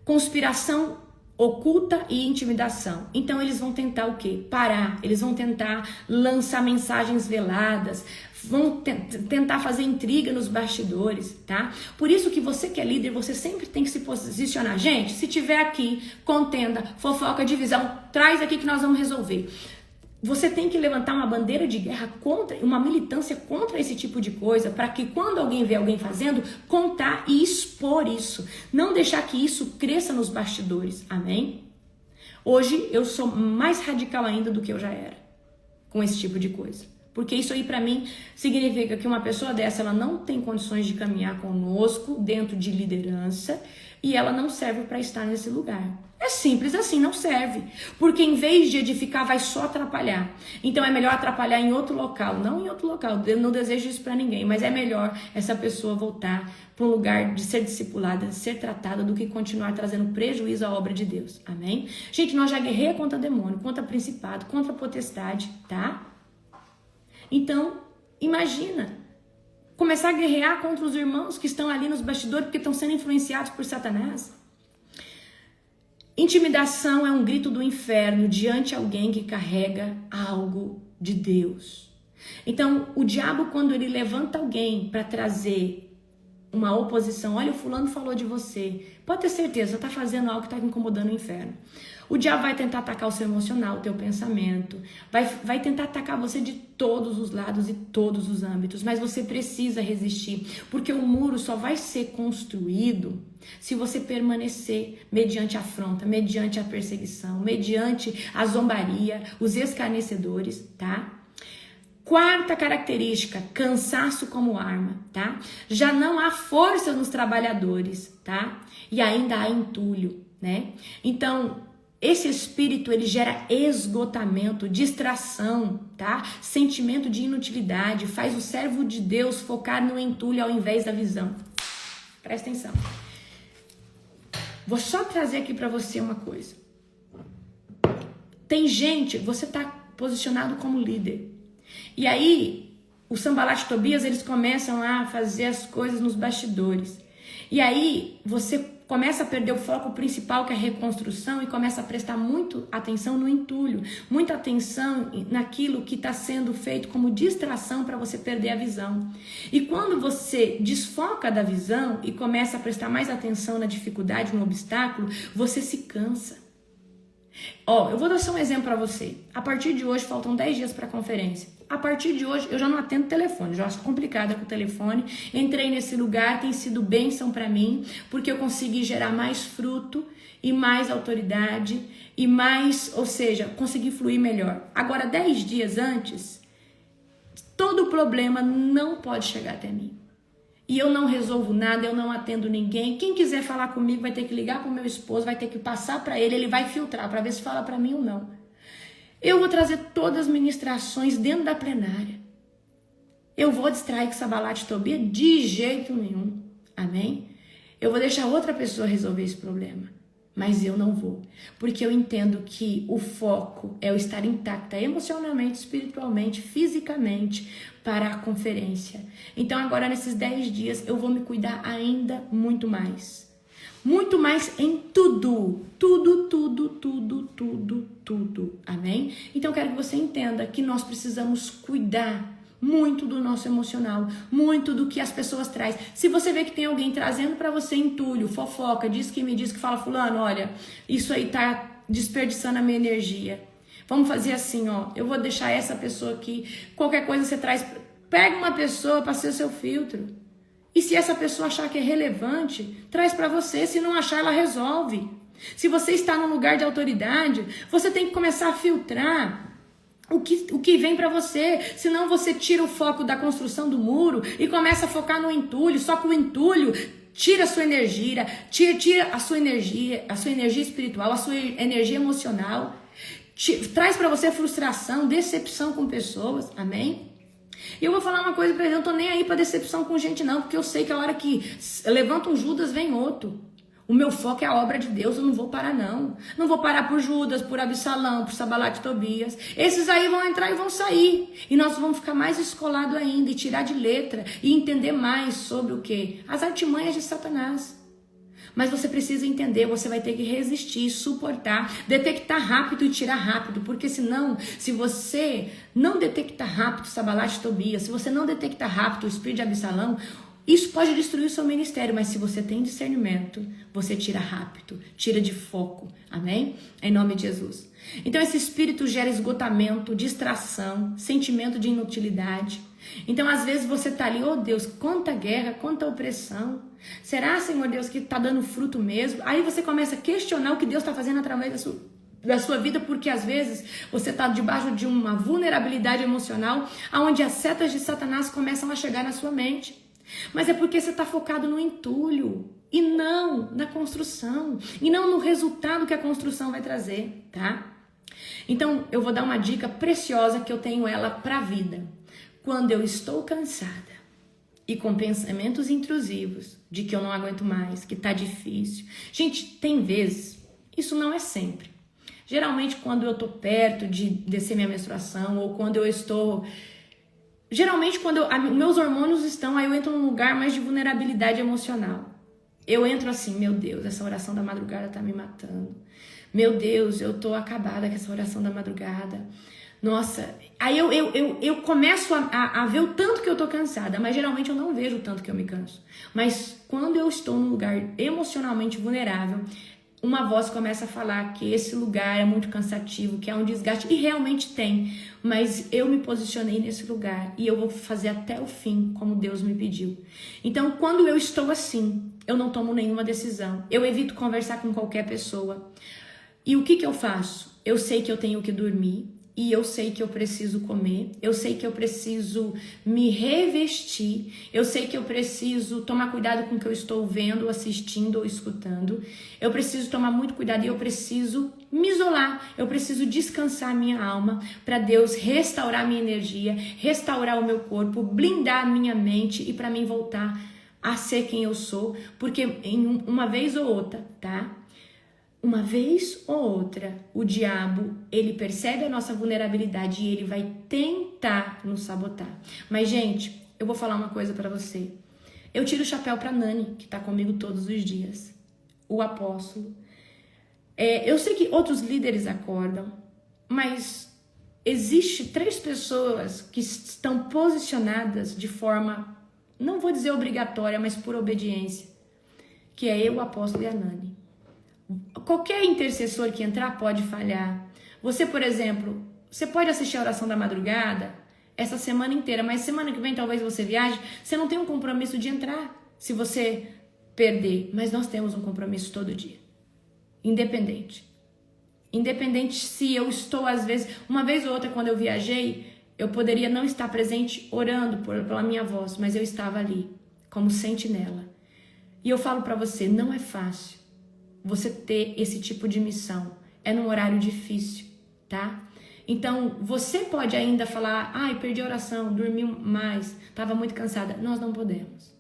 conspiração oculta e intimidação. Então eles vão tentar o quê? Parar. Eles vão tentar lançar mensagens veladas, vão tentar fazer intriga nos bastidores, tá? Por isso que você que é líder, você sempre tem que se posicionar. Gente, se tiver aqui contenda, fofoca, divisão, traz aqui que nós vamos resolver. Você tem que levantar uma bandeira de guerra contra, uma militância contra esse tipo de coisa, para que quando alguém vê alguém fazendo, contar e expor isso. Não deixar que isso cresça nos bastidores, amém? Hoje eu sou mais radical ainda do que eu já era com esse tipo de coisa. Porque isso aí para mim significa que uma pessoa dessa, ela não tem condições de caminhar conosco dentro de liderança e ela não serve para estar nesse lugar. É simples assim, não serve. Porque em vez de edificar, vai só atrapalhar. Então é melhor atrapalhar em outro local. Não em outro local, eu não desejo isso para ninguém. Mas é melhor essa pessoa voltar para um lugar de ser discipulada, de ser tratada, do que continuar trazendo prejuízo à obra de Deus. Amém? Gente, nós já guerreamos contra demônio, contra principado, contra potestade, tá? Então, imagina começar a guerrear contra os irmãos que estão ali nos bastidores porque estão sendo influenciados por Satanás. Intimidação é um grito do inferno diante de alguém que carrega algo de Deus. Então, o diabo, quando ele levanta alguém para trazer uma oposição, olha, o fulano falou de você, pode ter certeza, está fazendo algo que está incomodando o inferno. O diabo vai tentar atacar o seu emocional, o teu pensamento, vai tentar atacar você de todos os lados e todos os âmbitos, mas você precisa resistir, porque o muro só vai ser construído se você permanecer mediante a afronta, mediante a perseguição, mediante a zombaria, os escarnecedores, tá? Quarta característica, cansaço como arma, tá? Já não há força nos trabalhadores, tá? E ainda há entulho, né? Então, esse espírito, ele gera esgotamento, distração, tá? Sentimento de inutilidade, faz o servo de Deus focar no entulho ao invés da visão. Presta atenção. Vou só trazer aqui para você uma coisa. Tem gente, você tá posicionado como líder. E aí, o Sanbalat e Tobias, eles começam a fazer as coisas nos bastidores. E aí, você começa a perder o foco principal, que é a reconstrução, e começa a prestar muita atenção no entulho, muita atenção naquilo que está sendo feito como distração para você perder a visão. E quando você desfoca da visão e começa a prestar mais atenção na dificuldade, no obstáculo, você se cansa. Ó, eu vou dar só um exemplo para você. A partir de hoje, faltam 10 dias para a conferência. A partir de hoje, eu já não atendo telefone, já acho complicada com o telefone. Entrei nesse lugar, tem sido bênção para mim, porque eu consegui gerar mais fruto e mais autoridade e mais, ou seja, consegui fluir melhor. Agora, 10 dias antes, todo problema não pode chegar até mim. E eu não resolvo nada, eu não atendo ninguém. Quem quiser falar comigo vai ter que ligar pro meu esposo, vai ter que passar para ele, ele vai filtrar para ver se fala para mim ou não. Eu vou trazer todas as ministrações dentro da plenária. Eu vou distrair com Sanbalat e Tobias de jeito nenhum. Amém? Eu vou deixar outra pessoa resolver esse problema. Mas eu não vou. Porque eu entendo que o foco é eu estar intacta emocionalmente, espiritualmente, fisicamente para a conferência. Então agora nesses 10 dias eu vou me cuidar ainda muito mais. Muito mais em tudo. Tudo. Amém? Então eu quero que você entenda que nós precisamos cuidar muito do nosso emocional, muito do que as pessoas trazem. Se você vê que tem alguém trazendo para você entulho, fofoca, diz que me diz que fala fulano, olha, isso aí tá desperdiçando a minha energia. Vamos fazer assim, ó. Eu vou deixar essa pessoa aqui. Qualquer coisa você traz. Pega uma pessoa para ser o seu filtro. E se essa pessoa achar que é relevante, traz para você. Se não achar, ela resolve. Se você está num lugar de autoridade, você tem que começar a filtrar o que vem para você. Senão você tira o foco da construção do muro e começa a focar no entulho. Só que o entulho tira a sua energia, tira a sua energia espiritual, a sua energia emocional. Traz para você frustração, decepção com pessoas. Amém? E eu vou falar uma coisa pra ele, eu não tô nem aí pra decepção com gente não, porque eu sei que a hora que levanta um Judas, vem outro. O meu foco é a obra de Deus, eu não vou parar não. Não vou parar por Judas, por Absalão, por Sabalat e Tobias. Esses aí vão entrar e vão sair. E nós vamos ficar mais escolados ainda, e tirar de letra, e entender mais sobre o quê? As artimanhas de Satanás. Mas você precisa entender, você vai ter que resistir, suportar, detectar rápido e tirar rápido, porque senão, se você não detectar rápido Sabalat e Tobias, se você não detectar rápido o espírito de Absalão, isso pode destruir o seu ministério, mas se você tem discernimento, você tira rápido, tira de foco, amém? Em nome de Jesus. Então esse espírito gera esgotamento, distração, sentimento de inutilidade. Então às vezes você tá ali, oh Deus, quanta guerra, quanta opressão. Será, Senhor Deus, que tá dando fruto mesmo? Aí você começa a questionar o que Deus está fazendo através da sua vida, porque às vezes você está debaixo de uma vulnerabilidade emocional, onde as setas de Satanás começam a chegar na sua mente. Mas é porque você está focado no entulho e não na construção, e não no resultado que a construção vai trazer, tá? Então eu vou dar uma dica preciosa que eu tenho ela para a vida. Quando eu estou cansada e com pensamentos intrusivos de que eu não aguento mais, que tá difícil. Gente, tem vezes, isso não é sempre. Geralmente quando eu tô perto de descer minha menstruação, ou quando eu estou... Geralmente quando meus hormônios estão, aí eu entro num lugar mais de vulnerabilidade emocional. Eu entro assim, meu Deus, essa oração da madrugada tá me matando. Meu Deus, eu tô acabada com essa oração da madrugada. Nossa, aí eu começo a ver o tanto que eu tô cansada, mas geralmente eu não vejo o tanto que eu me canso. Mas quando eu estou num lugar emocionalmente vulnerável, uma voz começa a falar que esse lugar é muito cansativo, que é um desgaste, e realmente tem. Mas eu me posicionei nesse lugar e eu vou fazer até o fim, como Deus me pediu. Então, quando eu estou assim, eu não tomo nenhuma decisão. Eu evito conversar com qualquer pessoa. E o que eu faço? Eu sei que eu tenho que dormir. E eu sei que eu preciso comer, eu sei que eu preciso me revestir, eu sei que eu preciso tomar cuidado com o que eu estou vendo, assistindo ou escutando, eu preciso tomar muito cuidado e eu preciso me isolar, eu preciso descansar a minha alma para Deus restaurar a minha energia, restaurar o meu corpo, blindar a minha mente e para mim voltar a ser quem eu sou, porque uma vez ou outra, tá? Uma vez ou outra, o diabo, ele percebe a nossa vulnerabilidade e ele vai tentar nos sabotar. Mas, gente, eu vou falar uma coisa pra você. Eu tiro o chapéu pra Nani, que tá comigo todos os dias. O apóstolo. Eu sei que outros líderes acordam, mas existe 3 pessoas que estão posicionadas de forma, não vou dizer obrigatória, mas por obediência. Que é eu, o apóstolo e a Nani. Qualquer intercessor que entrar pode falhar. Você, por exemplo, você pode assistir a oração da madrugada essa semana inteira, mas semana que vem talvez você viaje, você não tem um compromisso de entrar se você perder, mas nós temos um compromisso todo dia. Independente se eu estou, às vezes, uma vez ou outra quando eu viajei, eu poderia não estar presente orando pela minha voz, mas eu estava ali como sentinela. E eu falo pra você, não é fácil você ter esse tipo de missão. É num horário difícil, tá? Então, você pode ainda falar, ai, perdi a oração, dormi mais, estava muito cansada. Nós não podemos.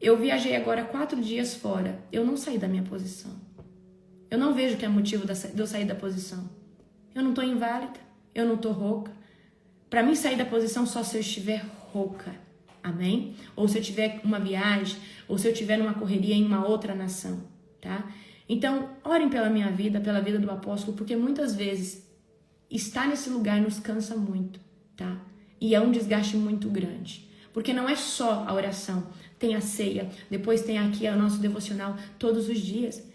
Eu viajei agora 4 dias fora. Eu não saí da minha posição. Eu não vejo que é motivo de eu sair da posição. Eu não estou inválida, eu não estou rouca. Para mim, sair da posição só se eu estiver rouca. Amém? Ou se eu tiver uma viagem, ou se eu tiver numa correria em uma outra nação. Tá? Então, orem pela minha vida, pela vida do apóstolo, porque muitas vezes estar nesse lugar nos cansa muito, tá? E é um desgaste muito grande, porque não é só a oração, tem a ceia, depois tem aqui o nosso devocional todos os dias.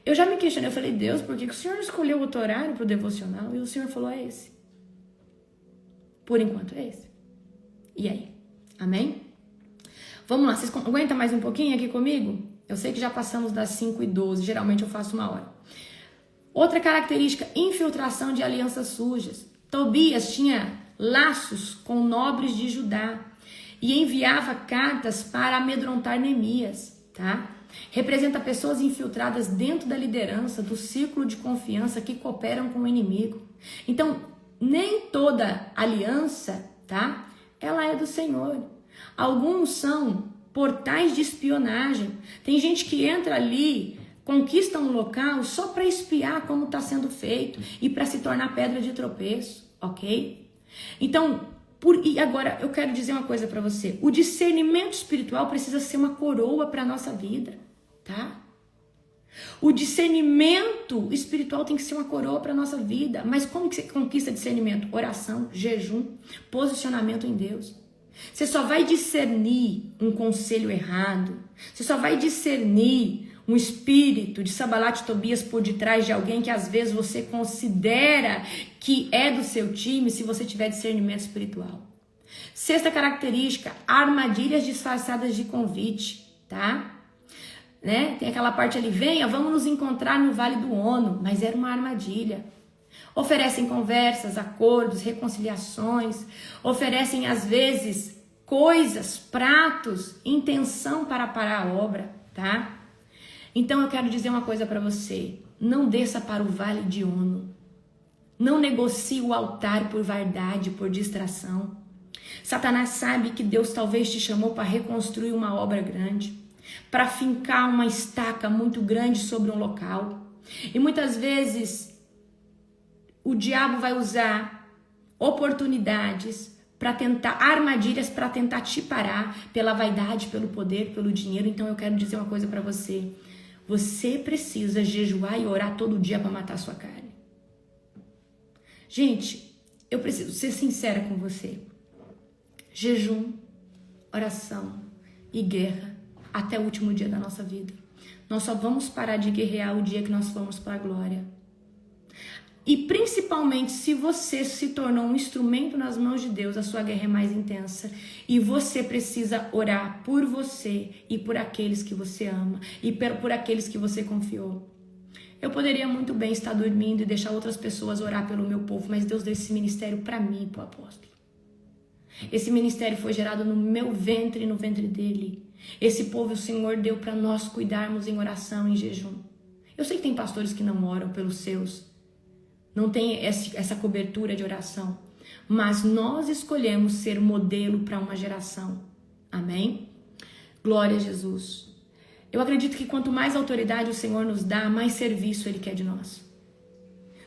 Eu já me questionei, eu falei, Deus, por que o Senhor escolheu outro horário para o devocional? E o Senhor falou, é esse. Por enquanto é esse. E aí? Amém? Vamos lá, vocês aguentam mais um pouquinho aqui comigo? Eu sei que já passamos das 5h12, geralmente eu faço 1 hora. Outra característica, infiltração de alianças sujas. Tobias tinha laços com nobres de Judá e enviava cartas para amedrontar Neemias, tá? Representa pessoas infiltradas dentro da liderança, do círculo de confiança que cooperam com o inimigo. Então, nem toda aliança, tá? Ela é do Senhor. Alguns são portais de espionagem. Tem gente que entra ali, conquista um local só para espiar como está sendo feito e para se tornar pedra de tropeço, ok? Então, e agora eu quero dizer uma coisa para você. O discernimento espiritual precisa ser uma coroa para a nossa vida, tá? O discernimento espiritual tem que ser uma coroa para a nossa vida. Mas como que você conquista discernimento? Oração, jejum, posicionamento em Deus. Você só vai discernir um conselho errado. Você só vai discernir um espírito de Sambalat e Tobias por detrás de alguém que às vezes você considera que é do seu time se você tiver discernimento espiritual. Sexta característica, armadilhas disfarçadas de convite, tá? Né? Tem aquela parte ali, venha, vamos nos encontrar no Vale do Ono, mas era uma armadilha. Oferecem conversas, acordos, reconciliações, oferecem às vezes coisas, pratos, intenção para parar a obra, tá? Então eu quero dizer uma coisa para você, não desça para o Vale de Ono, não negocie o altar por vaidade, por distração. Satanás sabe que Deus talvez te chamou para reconstruir uma obra grande, para fincar uma estaca muito grande sobre um local. E muitas vezes o diabo vai usar oportunidades para tentar, armadilhas para tentar te parar pela vaidade, pelo poder, pelo dinheiro. Então eu quero dizer uma coisa para você. Você precisa jejuar e orar todo dia para matar a sua carne. Gente, eu preciso ser sincera com você. Jejum, oração e guerra até o último dia da nossa vida. Nós só vamos parar de guerrear o dia que nós formos para a glória. E principalmente se você se tornou um instrumento nas mãos de Deus, a sua guerra é mais intensa. E você precisa orar por você e por aqueles que você ama e por aqueles que você confiou. Eu poderia muito bem estar dormindo e deixar outras pessoas orar pelo meu povo, mas Deus deu esse ministério para mim, para o apóstolo. Esse ministério foi gerado no meu ventre e no ventre dele. Esse povo o Senhor deu para nós cuidarmos em oração, em jejum. Eu sei que tem pastores que não oram pelos seus, não tem essa cobertura de oração, mas nós escolhemos ser modelo para uma geração. Amém? Glória a Jesus. Eu acredito que quanto mais autoridade o Senhor nos dá, mais serviço Ele quer de nós.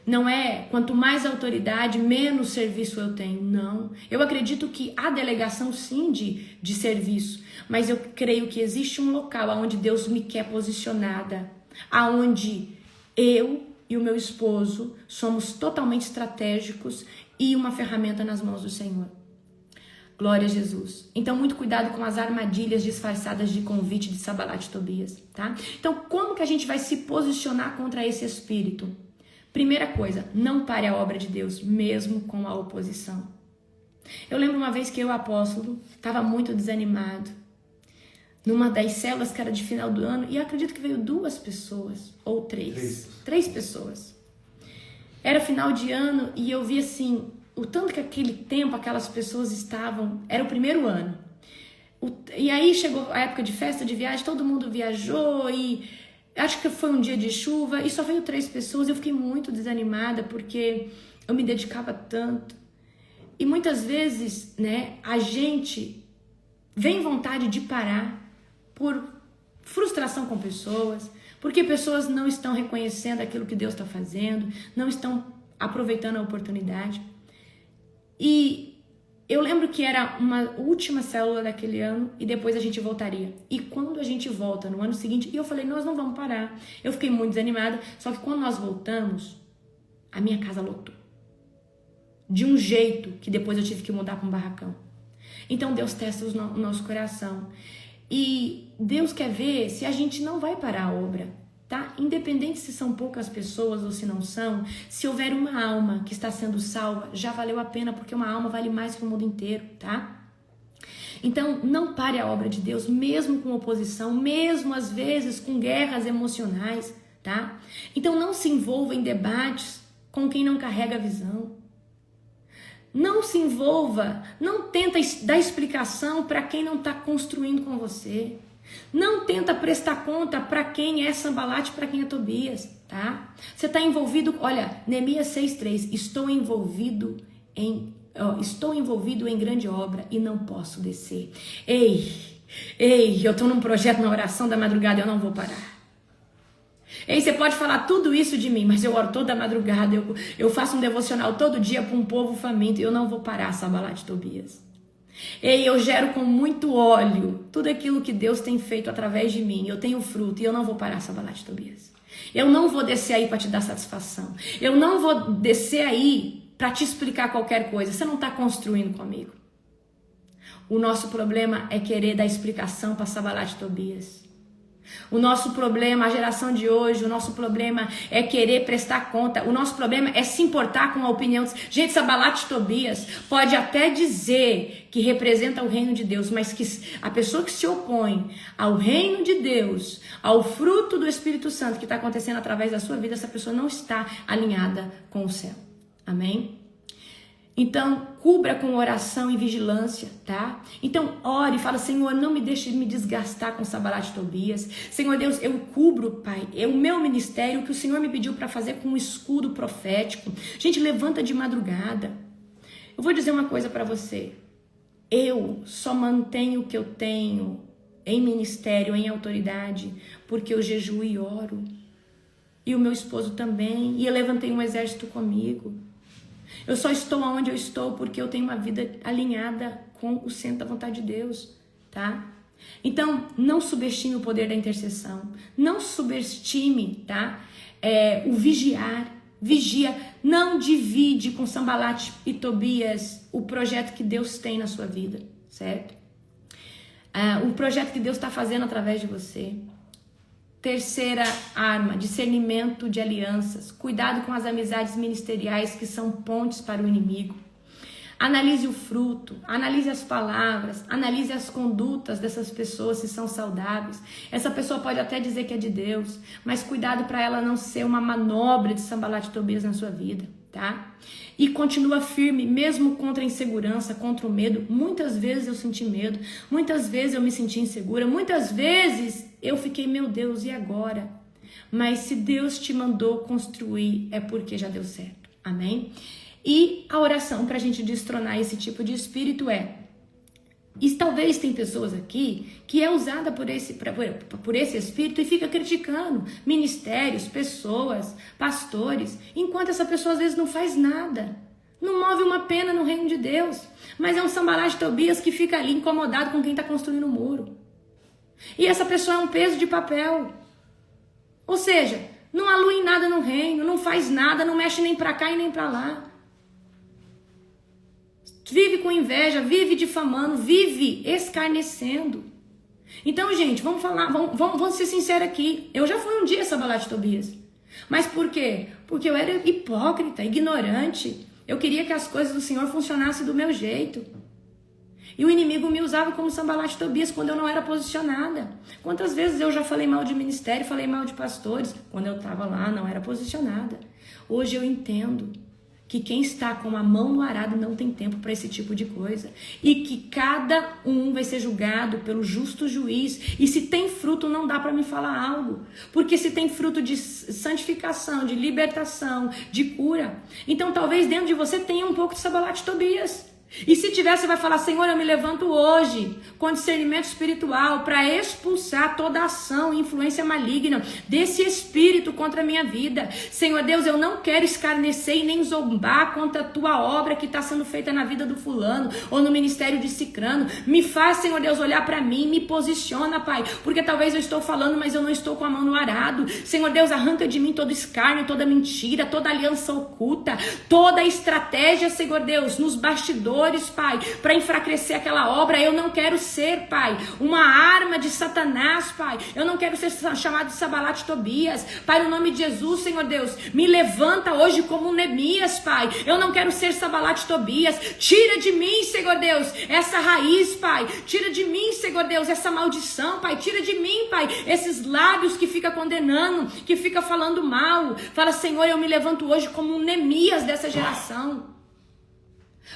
Não é quanto mais autoridade, menos serviço eu tenho. Não. Eu acredito que há delegação sim de serviço, mas eu creio que existe um local onde Deus me quer posicionada, aonde eu e o meu esposo somos totalmente estratégicos e uma ferramenta nas mãos do Senhor. Glória a Jesus. Então, muito cuidado com as armadilhas disfarçadas de convite de Sambalat e Tobias, tá? Então, como que a gente vai se posicionar contra esse espírito? Primeira coisa, não pare a obra de Deus, mesmo com a oposição. Eu lembro uma vez que eu, apóstolo, estava muito desanimado, numa das células que era de final do ano, e eu acredito que veio 2 pessoas, ou 3. 3 pessoas. Era final de ano e eu vi assim, o tanto que aquele tempo aquelas pessoas estavam, era o primeiro ano. E aí chegou a época de festa, de viagem, todo mundo viajou e acho que foi um dia de chuva e só veio 3 pessoas. Eu fiquei muito desanimada porque eu me dedicava tanto. E muitas vezes, né, a gente vem vontade de parar por frustração com pessoas, porque pessoas não estão reconhecendo aquilo que Deus está fazendo, não estão aproveitando a oportunidade. E eu lembro que era uma última célula daquele ano e depois a gente voltaria. E quando a gente volta no ano seguinte, e eu falei, nós não vamos parar. Eu fiquei muito desanimada, só que quando nós voltamos, a minha casa lotou. De um jeito que depois eu tive que mudar para um barracão. Então Deus testa o nosso coração. E Deus quer ver se a gente não vai parar a obra. tá? Independente se são poucas pessoas ou se não são, se houver uma alma que está sendo salva, já valeu a pena, porque uma alma vale mais que o mundo inteiro, tá? Então, não pare a obra de Deus, mesmo com oposição, mesmo às vezes com guerras emocionais, tá? Então, não se envolva em debates com quem não carrega a visão. Não se envolva, não tenta dar explicação para quem não está construindo com você. Não tenta prestar conta para quem é Sanbalate, para quem é Tobias, tá? Você está envolvido, olha, Neemias 6:3, estou envolvido em grande obra e não posso descer. Ei, eu estou num projeto na oração da madrugada, eu não vou parar. Ei, você pode falar tudo isso de mim, mas eu oro toda madrugada, eu faço um devocional todo dia para um povo faminto e eu não vou parar, Sanbalate e Tobias. Ei, eu gero com muito óleo tudo aquilo que Deus tem feito através de mim. Eu tenho fruto e eu não vou parar, Sanbalate e Tobias. Eu não vou descer aí para te dar satisfação. Eu não vou descer aí para te explicar qualquer coisa. Você não está construindo comigo. O nosso problema é querer dar explicação para Sanbalate e Tobias. O nosso problema, a geração de hoje, o nosso problema é querer prestar conta. O nosso problema é se importar com a opinião. Gente, Sanbalate e Tobias pode até dizer que representa o reino de Deus, mas que a pessoa que se opõe ao reino de Deus, ao fruto do Espírito Santo que está acontecendo através da sua vida, essa pessoa não está alinhada com o céu. Amém? Então, cubra com oração e vigilância, tá? Então, ore e fala, Senhor, não me deixe me desgastar com Sanbalate e Tobias. Senhor Deus, eu cubro, Pai, é o meu ministério que o Senhor me pediu para fazer com um escudo profético. Gente, levanta de madrugada. Eu vou dizer uma coisa para você. Eu só mantenho o que eu tenho em ministério, em autoridade, porque eu jejuo e oro. E o meu esposo também. E eu levantei um exército comigo. Eu só estou onde eu estou porque eu tenho uma vida alinhada com o centro da vontade de Deus, tá? Então, não subestime o poder da intercessão. Não subestime, tá? O vigiar. Vigia. Não divide com Sanbalate e Tobias o projeto que Deus tem na sua vida, certo? O projeto que Deus está fazendo através de você. Terceira arma, discernimento de alianças. Cuidado com as amizades ministeriais que são pontes para o inimigo. Analise o fruto, analise as palavras, analise as condutas dessas pessoas se são saudáveis. Essa pessoa pode até dizer que é de Deus, mas cuidado para ela não ser uma manobra de Sanbalate e Tobias na sua vida, tá? E continua firme, mesmo contra a insegurança, contra o medo. Muitas vezes eu senti medo, muitas vezes eu me senti insegura, muitas vezes eu fiquei, meu Deus, e agora? Mas se Deus te mandou construir, é porque já deu certo, amém? E a oração para a gente destronar esse tipo de espírito e talvez tem pessoas aqui que é usada por esse espírito e fica criticando ministérios, pessoas, pastores, enquanto essa pessoa às vezes não faz nada, não move uma pena no reino de Deus, mas é um Sanbalate e Tobias que fica ali incomodado com quem está construindo o muro. E essa pessoa é um peso de papel. Ou seja, não alua em nada no reino, não faz nada, não mexe nem para cá e nem para lá. Vive com inveja, vive difamando, vive escarnecendo. Então, gente, vamos falar, vamos ser sinceros aqui. Eu já fui um dia Sanbalate e Tobias. Mas por quê? Porque eu era hipócrita, ignorante. Eu queria que as coisas do Senhor funcionassem do meu jeito. E o inimigo me usava como Sanbalate e Tobias quando eu não era posicionada. Quantas vezes eu já falei mal de ministério, falei mal de pastores, quando eu estava lá, não era posicionada. Hoje eu entendo que quem está com a mão no arado não tem tempo para esse tipo de coisa. E que cada um vai ser julgado pelo justo juiz. E se tem fruto, não dá para me falar algo. Porque se tem fruto de santificação, de libertação, de cura, então talvez dentro de você tenha um pouco de Sanbalate e Tobias. E se tiver, você vai falar, Senhor, eu me levanto hoje com discernimento espiritual para expulsar toda ação e influência maligna desse espírito contra a minha vida. Senhor Deus, eu não quero escarnecer e nem zombar contra a tua obra que está sendo feita na vida do fulano ou no ministério de cicrano. Me faz, Senhor Deus, olhar para mim, me posiciona, Pai, porque talvez eu estou falando, mas eu não estou com a mão no arado. Senhor Deus, arranca de mim todo escárnio, toda mentira, toda aliança oculta, toda estratégia, Senhor Deus, nos bastidores, trabalhadores, Pai, para enfraquecer aquela obra. Eu não quero ser, Pai, uma arma de Satanás, Pai. Eu não quero ser chamado de Sambalat Tobias. Pai, no nome de Jesus, Senhor Deus, me levanta hoje como um Neemias, Pai. Eu não quero ser Sambalat Tobias. Tira de mim, Senhor Deus, essa raiz, Pai. Tira de mim, Senhor Deus, essa maldição, Pai. Tira de mim, Pai, esses lábios que fica condenando, que fica falando mal. Fala, Senhor, eu me levanto hoje como um Neemias dessa geração.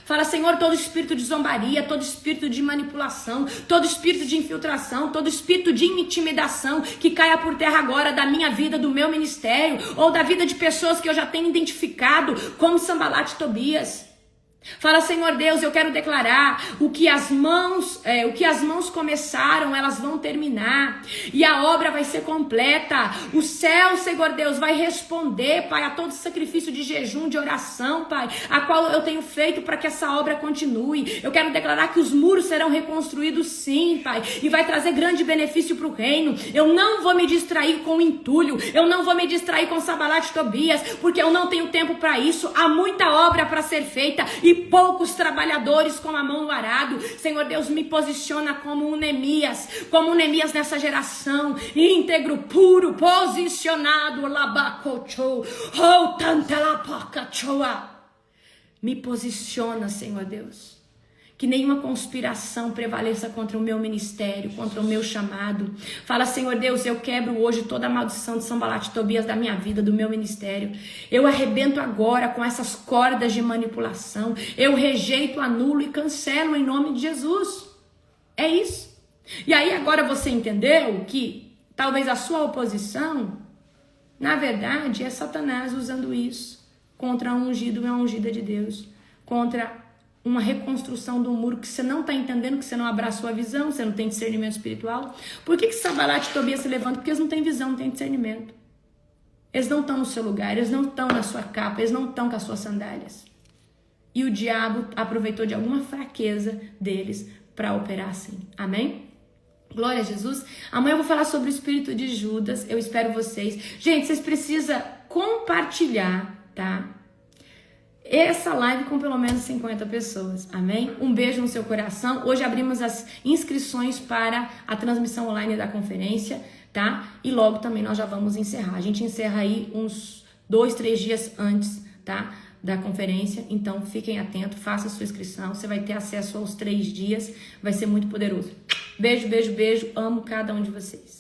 Fala, Senhor, todo espírito de zombaria, todo espírito de manipulação, todo espírito de infiltração, todo espírito de intimidação, que caia por terra agora da minha vida, do meu ministério, ou da vida de pessoas que eu já tenho identificado como Sambalat Tobias. Fala, Senhor Deus, eu quero declarar o que as mãos começaram, elas vão terminar, e a obra vai ser completa. O céu, Senhor Deus, vai responder, Pai, a todo sacrifício de jejum, de oração, Pai, a qual eu tenho feito para que essa obra continue. Eu quero declarar que os muros serão reconstruídos, sim, Pai, e vai trazer grande benefício para o reino. Eu não vou me distrair com o entulho, eu não vou me distrair com Sambalat Tobias, porque eu não tenho tempo para isso. Há muita obra para ser feita e poucos trabalhadores com a mão no arado. Senhor Deus, me posiciona como um Neemias nessa geração, íntegro, puro, posicionado. Me posiciona, Senhor Deus. Que nenhuma conspiração prevaleça contra o meu ministério, contra o meu chamado. Fala, Senhor Deus, eu quebro hoje toda a maldição de Sambalat Tobias da minha vida, do meu ministério. Eu arrebento agora com essas cordas de manipulação. Eu rejeito, anulo e cancelo em nome de Jesus. É isso. E aí agora você entendeu que talvez a sua oposição, na verdade, é Satanás usando isso contra um ungido e uma ungida de Deus. Contra uma reconstrução do muro que você não está entendendo, que você não abraçou a visão, você não tem discernimento espiritual. Por que Sambalat e Tobias se levantam? Porque eles não têm visão, não têm discernimento. Eles não estão no seu lugar, eles não estão na sua capa, eles não estão com as suas sandálias. E o diabo aproveitou de alguma fraqueza deles para operar assim. Amém? Glória a Jesus. Amanhã eu vou falar sobre o espírito de Judas. Eu espero vocês. Gente, vocês precisam compartilhar, tá? Essa live com pelo menos 50 pessoas, amém? Um beijo no seu coração. Hoje abrimos as inscrições para a transmissão online da conferência, tá? E logo também nós já vamos encerrar. A gente encerra aí uns 2, 3 dias antes, tá? Da conferência. Então fiquem atentos, faça a sua inscrição. Você vai ter acesso aos 3 dias. Vai ser muito poderoso. Beijo, beijo, beijo. Amo cada um de vocês.